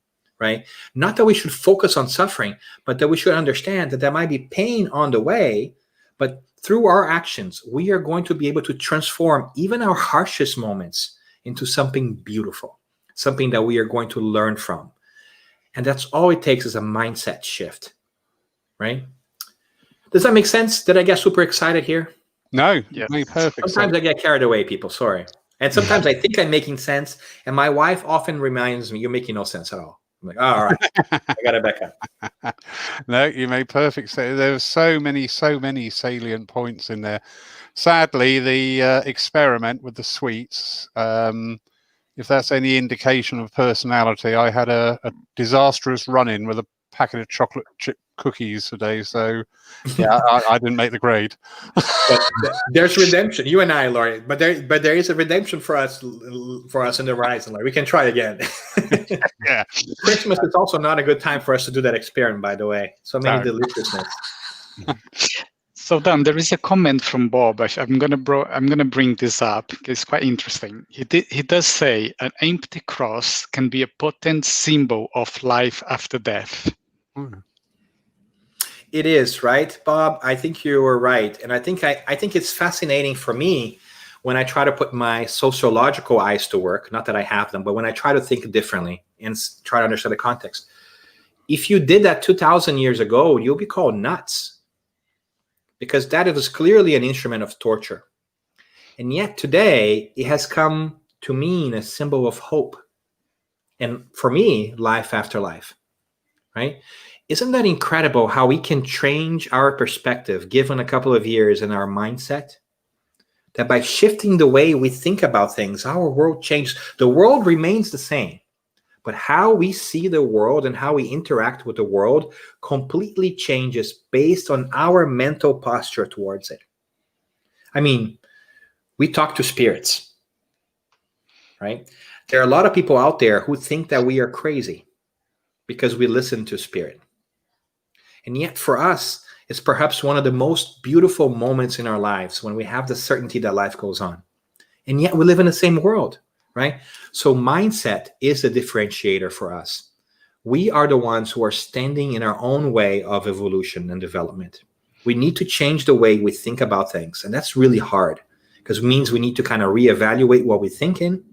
right? Not that we should focus on suffering, but that we should understand that there might be pain on the way, but through our actions, we are going to be able to transform even our harshest moments into something beautiful, something that we are going to learn from. And that's all it takes is a mindset shift, right? Does that make sense? Did I get super excited here? No, made perfect. Sometimes I get carried away, people. Sorry. And sometimes I think I'm making sense. And my wife often reminds me, you're making no sense at all. I'm like, all right, I got to back up. No, you made perfect sense. There were so many salient points in there. Sadly, the experiment with the sweets, if that's any indication of personality, I had a disastrous run-in with a packet of chocolate chip cookies today. So yeah, I didn't make the grade. But there's redemption. You and I, Lawry. But there is a redemption for us in the horizon. Lawry. We can try again. Yeah. Christmas is also not a good time for us to do that experiment, by the way. So many No. deliciousness. So Dan, there is a comment from Bob. I'm gonna bring this up. It's quite interesting. He does say an empty cross can be a potent symbol of life after death. It is, right, Bob? I think you were right, and I think it's fascinating for me when I try to put my sociological eyes to work. Not that I have them, but when I try to think differently and try to understand the context. If you did that 2,000 years ago, you'll be called nuts, because that is clearly an instrument of torture. And yet today, it has come to mean a symbol of hope. And for me, life after life, right? Isn't that incredible how we can change our perspective given a couple of years in our mindset? That by shifting the way we think about things, our world changes. The world remains the same, but how we see the world and how we interact with the world completely changes based on our mental posture towards it. I mean, we talk to spirits, right? There are a lot of people out there who think that we are crazy because we listen to spirit. And yet for us, it's perhaps one of the most beautiful moments in our lives when we have the certainty that life goes on. And yet we live in the same world, right? So mindset is a differentiator for us. We are the ones who are standing in our own way of evolution and development. We need to change the way we think about things. And that's really hard because it means we need to kind of reevaluate what we're thinking.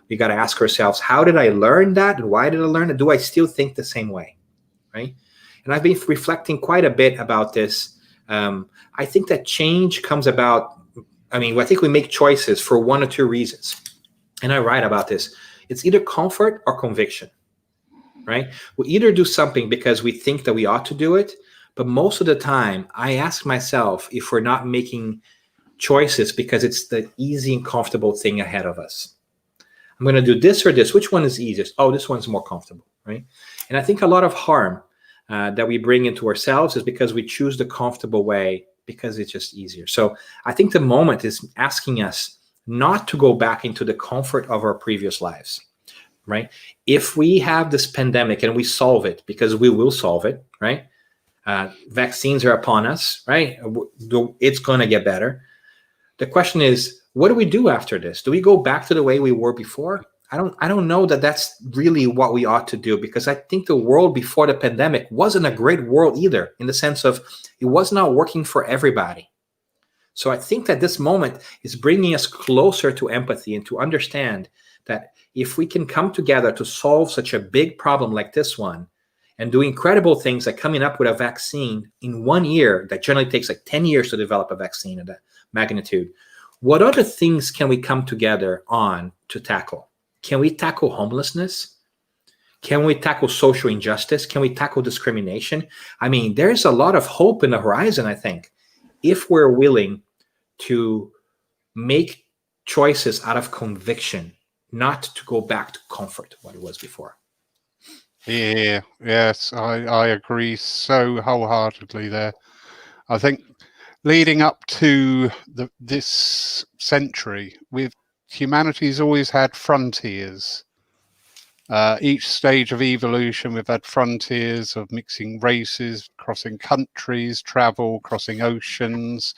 We got to ask ourselves, how did I learn that? And why did I learn it? Do I still think the same way, right? And I've been reflecting quite a bit about this. I think that change comes about, I think we make choices for one or two reasons. And I write about this. It's either comfort or conviction, right? We either do something because we think that we ought to do it, but most of the time I ask myself if we're not making choices because it's the easy and comfortable thing ahead of us. I'm going to do this or this. Which one is easiest? Oh, this one's more comfortable, right? And I think a lot of harm that we bring into ourselves is because we choose the comfortable way because it's just easier. So I think the moment is asking us not to go back into the comfort of our previous lives, right? If we have this pandemic and we solve it, because we will solve it, right? Vaccines are upon us, right? It's going to get better. The question is, what do we do after this? Do we go back to the way we were before? I don't know that that's really what we ought to do, because I think the world before the pandemic wasn't a great world either, in the sense of it was not working for everybody. So I think that this moment is bringing us closer to empathy and to understand that if we can come together to solve such a big problem like this one and do incredible things like coming up with a vaccine in 1 year that generally takes like 10 years to develop a vaccine of that magnitude, what other things can we come together on to tackle? Can we tackle homelessness? Can we tackle social injustice? Can we tackle discrimination? I mean, there's a lot of hope in the horizon, I think, if we're willing to make choices out of conviction, not to go back to comfort, what it was before. Yeah, yes, I agree so wholeheartedly there. I think leading up to this century, humanity's always had frontiers. Each stage of evolution, we've had frontiers of mixing races, crossing countries, travel, crossing oceans,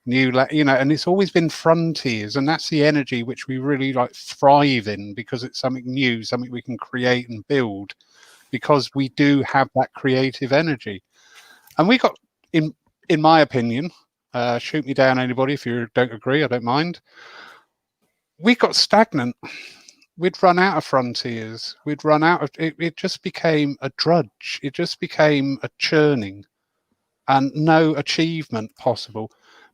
and it's always been frontiers, and that's the energy which we really thrive in, because it's something new, something we can create and build, because we do have that creative energy. And we got, in my opinion, shoot me down anybody if you don't agree, I don't mind, we got stagnant. We'd run out of frontiers. We'd run out of it. It just became a drudge. It just became a churning and no achievement possible.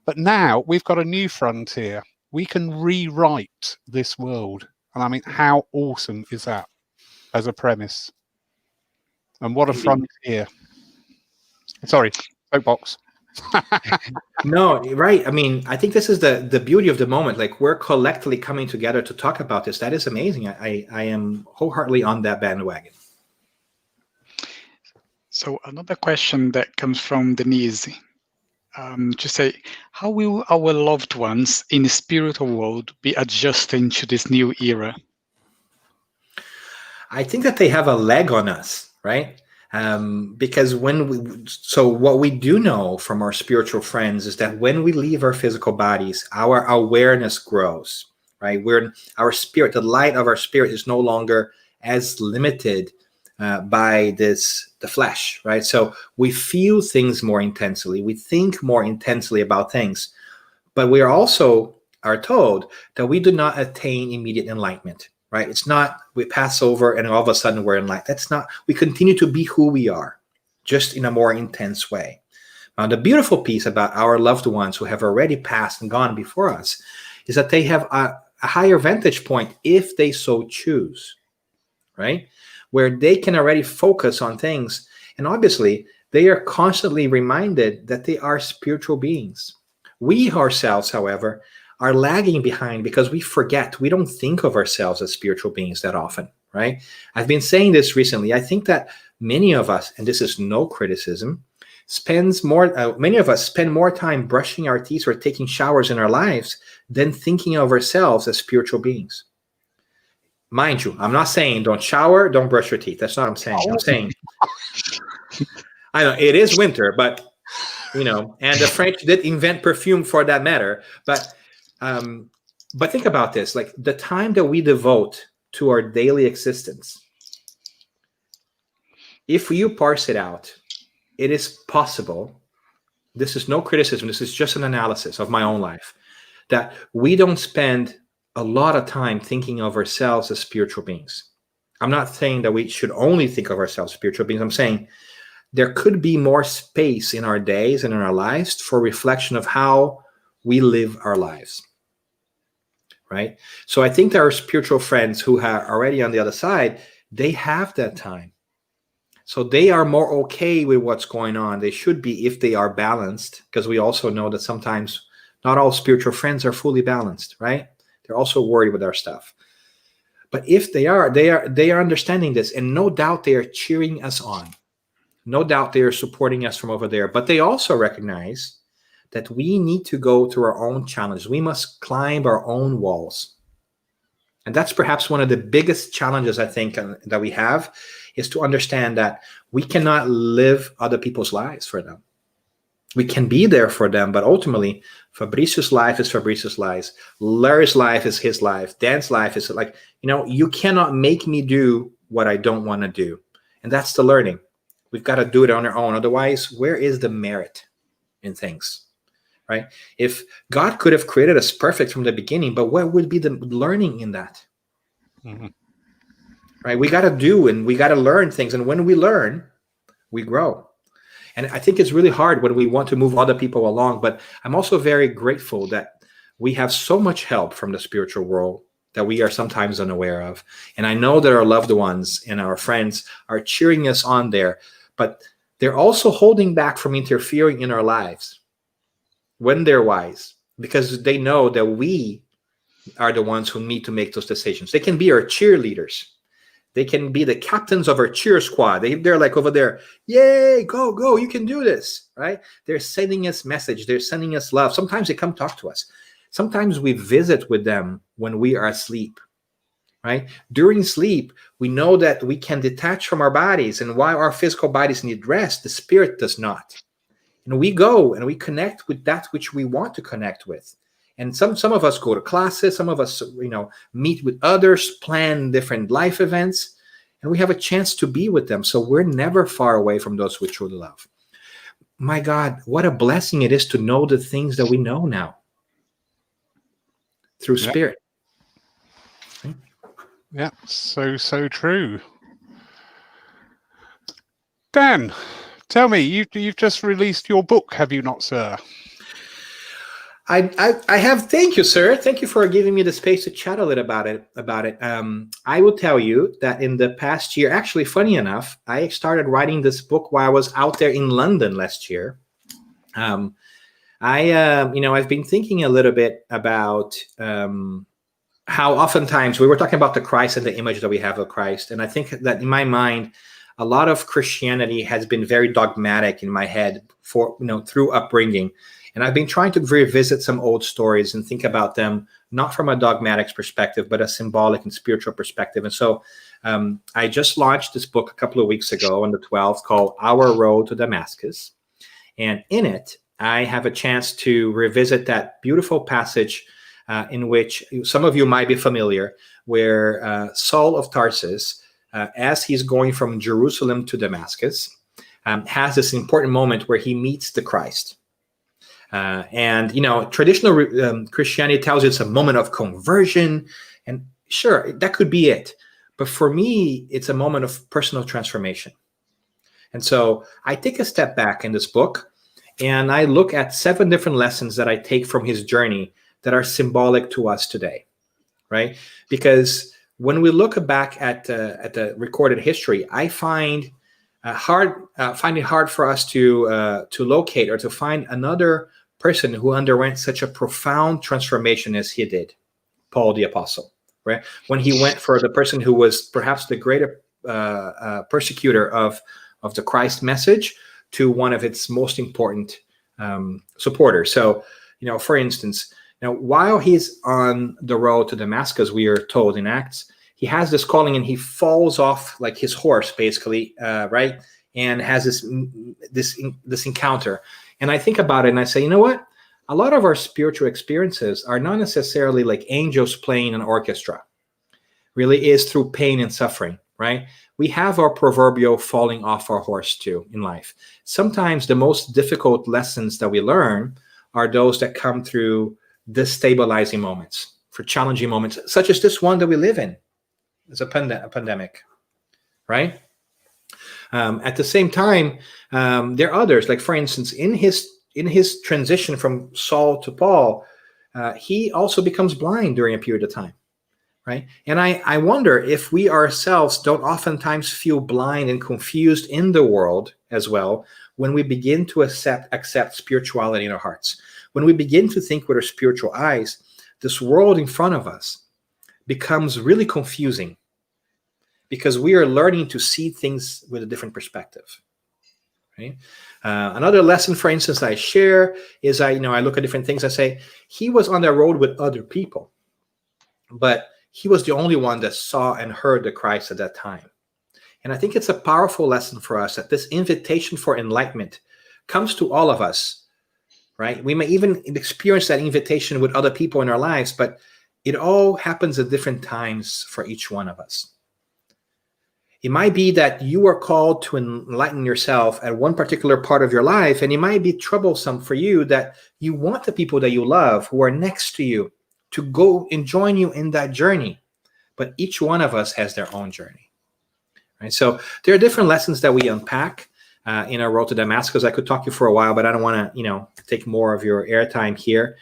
But now we've got a new frontier. We can rewrite this world. And I mean, how awesome is that as a premise? And what a frontier. Sorry, soapbox. No, right. I mean, I think this is the beauty of the moment. Like, we're collectively coming together to talk about this. That is amazing. I am wholeheartedly on that bandwagon. So another question that comes from Denise to say, how will our loved ones in the spiritual world be adjusting to this new era? I think that they have a leg on us, right? Because what we do know from our spiritual friends is that when we leave our physical bodies, our awareness grows, right? Our spirit, the light of our spirit is no longer as limited by the flesh, right? So we feel things more intensely. We think more intensely about things, but we are told that we do not attain immediate enlightenment, right? It's not we pass over and all of a sudden we're enlightened. That's not, we continue to be who we are, just in a more intense way. Now, the beautiful piece about our loved ones who have already passed and gone before us is that they have a higher vantage point if they so choose, right? Where they can already focus on things. And obviously, they are constantly reminded that they are spiritual beings. We ourselves, however, are lagging behind because we forget. We don't think of ourselves as spiritual beings that often, right? I've been saying this recently. I think that many of us, and this is no criticism, many of us spend more time brushing our teeth or taking showers in our lives than thinking of ourselves as spiritual beings. Mind you, I'm not saying don't shower, don't brush your teeth. That's not what I'm saying. I'm saying, I know it is winter, but and the French did invent perfume for that matter. But think about this, like the time that we devote to our daily existence, if you parse it out, it is possible, this is no criticism, this is just an analysis of my own life, that we don't spend a lot of time thinking of ourselves as spiritual beings. I'm not saying that we should only think of ourselves as spiritual beings. I'm saying there could be more space in our days and in our lives for reflection of how we live our lives, right? So I think there are spiritual friends who are already on the other side. They have that time. So they are more okay with what's going on. They should be if they are balanced, because we also know that sometimes not all spiritual friends are fully balanced, right? They're also worried with our stuff. But if they are understanding this, and no doubt they are cheering us on. No doubt they are supporting us from over there. But they also recognize that we need to go through our own challenges. We must climb our own walls. And that's perhaps one of the biggest challenges, I think, that we have, is to understand that we cannot live other people's lives for them. We can be there for them, but ultimately, Fabricio's life is Fabricio's life. Larry's life is his life. Dan's life is like, you cannot make me do what I don't want to do. And that's the learning. We've got to do it on our own. Otherwise, where is the merit in things, right? If God could have created us perfect from the beginning, but what would be the learning in that? Mm-hmm. Right? We got to do and we got to learn things. And when we learn, we grow. And I think it's really hard when we want to move other people along. But I'm also very grateful that we have so much help from the spiritual world that we are sometimes unaware of. And I know that our loved ones and our friends are cheering us on there, but they're also holding back from interfering in our lives when they're wise, because they know that we are the ones who need to make those decisions. They can be our cheerleaders. They can be the captains of our cheer squad. They're like over there, yay, go, go, you can do this, right? They're sending us message. They're sending us love. Sometimes they come talk to us. Sometimes we visit with them when we are asleep, right? During sleep, we know that we can detach from our bodies, and while our physical bodies need rest, the spirit does not. And we go and we connect with that which we want to connect with. And some of us go to classes, some of us, meet with others, plan different life events, and we have a chance to be with them. So we're never far away from those we truly love. My God, what a blessing it is to know the things that we know now through spirit. Yeah, so true. Dan, tell me, you've just released your book, have you not, sir? I have. Thank you, sir. Thank you for giving me the space to chat a little about it. I will tell you that in the past year, actually, funny enough, I started writing this book while I was out there in London last year. I've been thinking a little bit about how oftentimes we were talking about the Christ and the image that we have of Christ. And I think that in my mind, a lot of Christianity has been very dogmatic in my head for, through upbringing. And I've been trying to revisit some old stories and think about them, not from a dogmatic perspective, but a symbolic and spiritual perspective. And so I just launched this book a couple of weeks ago on the 12th called Our Road to Damascus. And in it, I have a chance to revisit that beautiful passage in which some of you might be familiar, where Saul of Tarsus, as he's going from Jerusalem to Damascus, has this important moment where he meets the Christ. And traditional Christianity tells you it's a moment of conversion, and sure, that could be it. But for me, it's a moment of personal transformation. And so I take a step back in this book, and I look at 7 different lessons that I take from his journey that are symbolic to us today, right? Because when we look back at the recorded history, I find it hard for us to locate or to find another person who underwent such a profound transformation as he did, Paul the Apostle, right? When he went for the person who was perhaps the greater persecutor of the Christ message to one of its most important supporters. So, for instance, while he's on the road to Damascus, we are told in Acts, he has this calling and he falls off like his horse, basically, right? And has this encounter. And I think about it and I say, you know what? A lot of our spiritual experiences are not necessarily like angels playing an orchestra. Really is through pain and suffering, right? We have our proverbial falling off our horse too in life. Sometimes the most difficult lessons that we learn are those that come through destabilizing moments, for challenging moments, such as this one that we live in. It's a pandemic, right? At the same time, there are others, like for instance, in his transition from Saul to Paul, he also becomes blind during a period of time, right? And I wonder if we ourselves don't oftentimes feel blind and confused in the world as well when we begin to accept spirituality in our hearts. When we begin to think with our spiritual eyes, this world in front of us becomes really confusing because we are learning to see things with a different perspective. Right? Another lesson, for instance, I share is I look at different things. I say he was on the road with other people, but he was the only one that saw and heard the Christ at that time. And I think it's a powerful lesson for us that this invitation for enlightenment comes to all of us. Right? We may even experience that invitation with other people in our lives, but it all happens at different times for each one of us. It might be that you are called to enlighten yourself at one particular part of your life, and it might be troublesome for you that you want the people that you love who are next to you to go and join you in that journey. But each one of us has their own journey. Right? So there are different lessons that we unpack in our road to Damascus. I could talk to you for a while, but I don't want to, take more of your airtime here.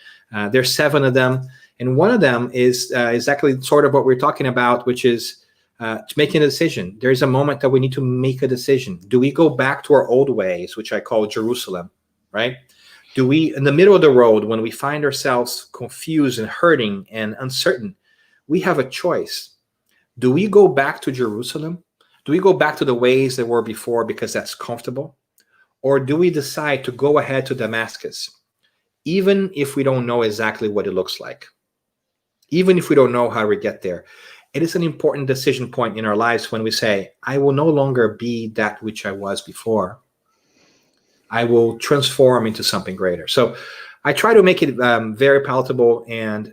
There's 7 of them. And one of them is exactly sort of what we're talking about, which is making a decision. There's a moment that we need to make a decision. Do we go back to our old ways, which I call Jerusalem, right? Do we, in the middle of the road, when we find ourselves confused and hurting and uncertain, we have a choice. Do we go back to Jerusalem? Do we go back to the ways that were before because that's comfortable? Or do we decide to go ahead to Damascus, even if we don't know exactly what it looks like? Even if we don't know how we get there? It is an important decision point in our lives when we say, I will no longer be that which I was before. I will transform into something greater. So I try to make it very palatable and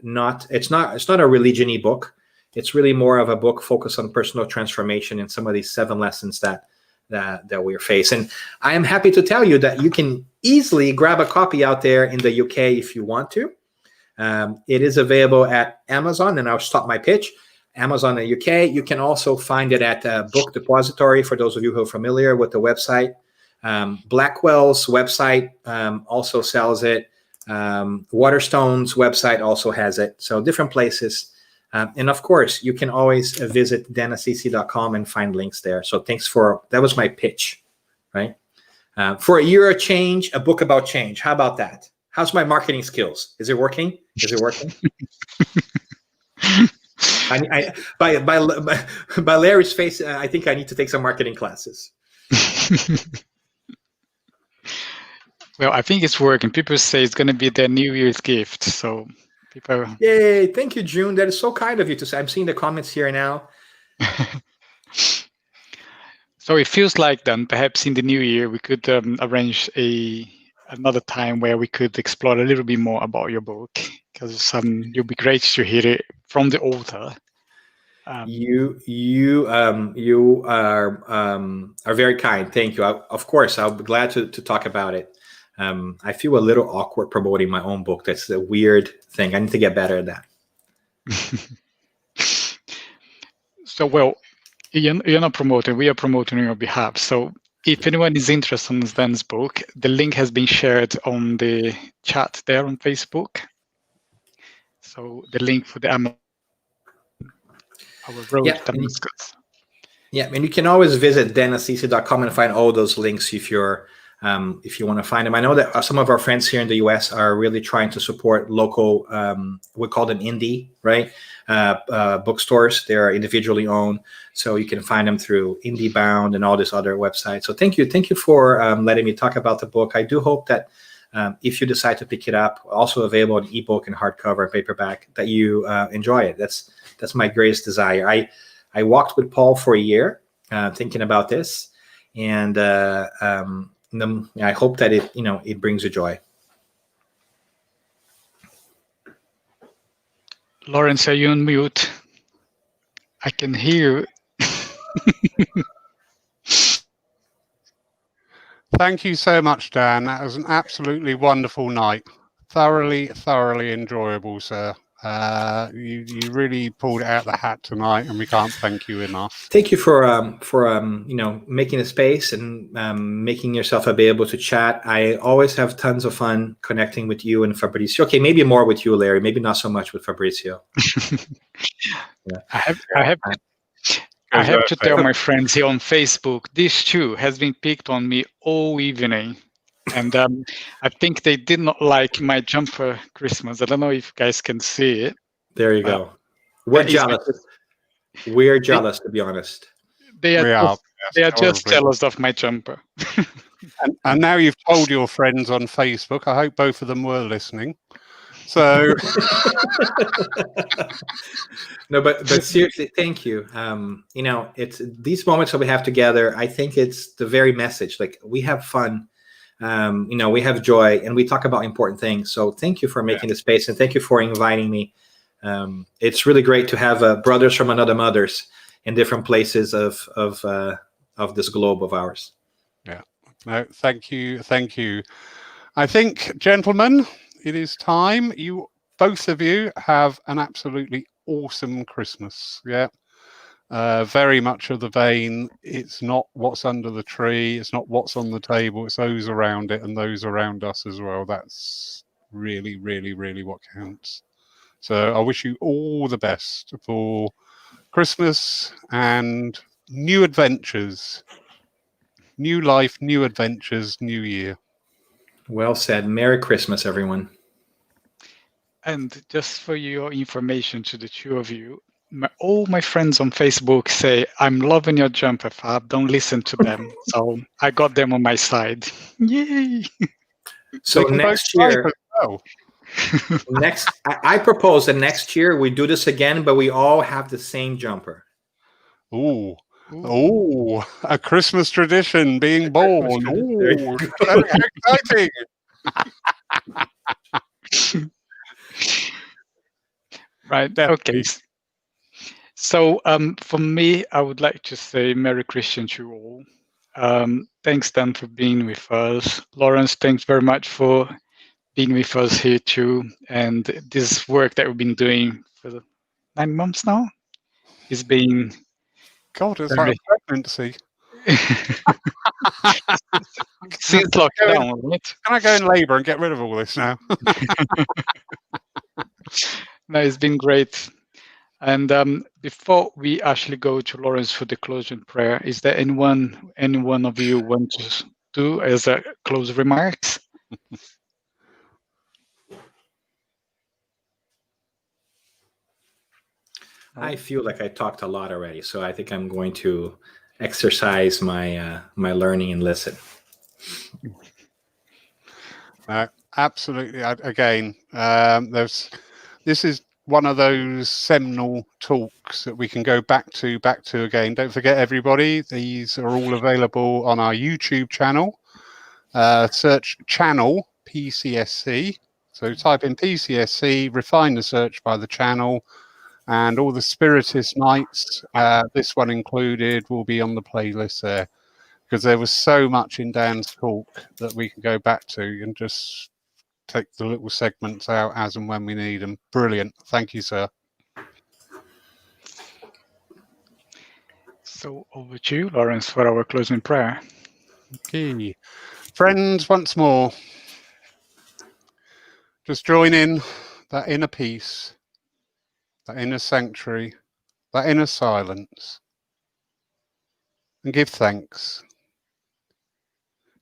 it's not a religion-y book. It's really more of a book focused on personal transformation and some of these 7 lessons that we face. And I am happy to tell you that you can easily grab a copy out there in the UK if you want to. It is available at Amazon, and I'll stop my pitch. Amazon in the UK. You can also find it at Book Depository for those of you who are familiar with the website. Blackwell's website also sells it. Waterstone's website also has it. So different places. And of course, you can always visit danassisi.com and find links there. So that was my pitch, right? For a year of change, a book about change. How about that? How's my marketing skills? Is it working? By Larry's face, I think I need to take some marketing classes. Well, I think it's working. People say it's going to be their New Year's gift. So people. Yay! Thank you, June. That is so kind of you to say. I'm seeing the comments here now. So it feels like then perhaps in the new year we could arrange another time where we could explore a little bit more about your book, because it'll be great to hear it from the author. You are very kind. Thank you. Of course, I'll be glad to talk about it. I feel a little awkward promoting my own book. That's a weird thing. I need to get better at that. So, well, you're not promoting. We are promoting on your behalf. So if anyone is interested in Dan's book, the link has been shared on the chat there on Facebook. So the link for the Amazon, our road to Damascus. Yeah, and you can always visit danassisi.com and find all those links if you want to find them. I know that some of our friends here in the US are really trying to support local, we call them indie, right? Bookstores. They are individually owned. So you can find them through IndieBound and all these other websites. So thank you for letting me talk about the book. I do hope that if you decide to pick it up, also available in ebook and hardcover and paperback, that you enjoy it. That's my greatest desire. I walked with Paul for a year thinking about this, and I hope that it brings you joy. Lawrence, are you on mute? I can hear you. Thank you so much, Dan. That was an absolutely wonderful night. Thoroughly enjoyable, sir. You really pulled it out of the hat tonight, and we can't thank you enough. Thank you for making a space and making yourself available to chat. I always have tons of fun connecting with you and Fabricio. Okay, maybe more with you, Larry. Maybe not so much with Fabricio. Yeah. I have to tell my friends here on Facebook, this too has been picked on me all evening. And I think they did not like my jumper Christmas. I don't know if you guys can see it. There you go. We're jealous. We're jealous, to be honest. They are just jealous of my jumper. and now you've told your friends on Facebook. I hope both of them were listening. So no, but seriously, thank you. It's these moments that we have together. I think it's the very message. Like, we have fun. We have joy, and we talk about important things. So thank you for making the space, and thank you for inviting me. It's really great to have brothers from another mothers in different places of this globe of ours. Yeah. No, thank you. I think, gentlemen, it is time. Both of you have an absolutely awesome Christmas. Yeah. Very much of the vein. It's not what's under the tree. It's not what's on the table. It's those around it and those around us as well. That's really what counts. So I wish you all the best for Christmas and new adventures, new life, new adventures, new year. Well said. Merry Christmas, everyone. And just for your information to the two of you, all my friends on Facebook say, I'm loving your jumper, Fab. Don't listen to them. So I got them on my side. Yay! So next year, I propose that next year we do this again, but we all have the same jumper. Ooh. A Christmas tradition being born. Ooh, how exciting. Right. Definitely. Okay. So for me, I would like to say Merry Christmas to you all. Thanks, Dan, for being with us. Lawrence, thanks very much for being with us here too. And this work that we've been doing for 9 months now is being... God, it's like a pregnancy. Since lockdown, right? Can I go in labour and get rid of all this now? No, it's been great. And before we actually go to Lawrence for the closing prayer, is there any one of you want to do as a closing remarks? I feel like I talked a lot already, so I think I'm going to exercise my my learning and listen. Absolutely. Again, this is one of those seminal talks that we can go back to again. Don't forget, everybody, these are all available on our YouTube channel. Search channel PCSC. So type in PCSC, refine the search by the channel, and all the Spiritist nights, this one included, will be on the playlist there, because there was so much in Dan's talk that we can go back to and just take the little segments out as and when we need them. Brilliant. Thank you, sir. So over to you, Lawrence, for our closing prayer. Okay. Friends, once more, just join in that inner peace, that inner sanctuary, that inner silence, and give thanks.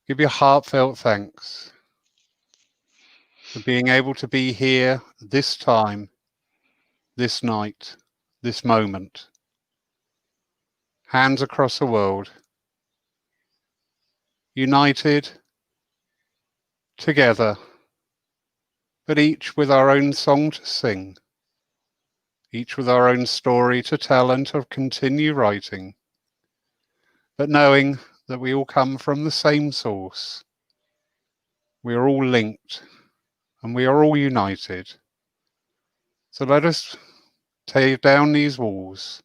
Give your heartfelt thanks for being able to be here this time, this night, this moment. Hands across the world, united, together, but each with our own song to sing, each with our own story to tell and to continue writing, but knowing that we all come from the same source. We are all linked and we are all united. So let us tear down these walls,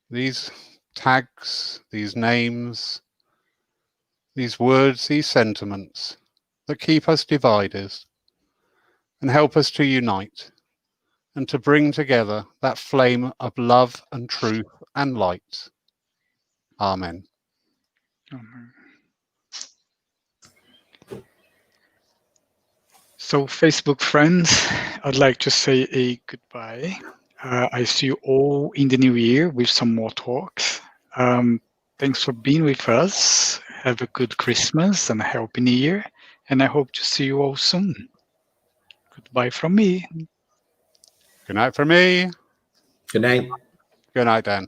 these tags, these names, these words, these sentiments that keep us divided, and help us to unite and to bring together that flame of love and truth and light. Amen. Amen. So, Facebook friends, I'd like to say a goodbye. I see you all in the new year with some more talks. Thanks for being with us. Have a good Christmas and a happy New Year. And I hope to see you all soon. Goodbye from me. Good night from me. Good night. Good night, Dan.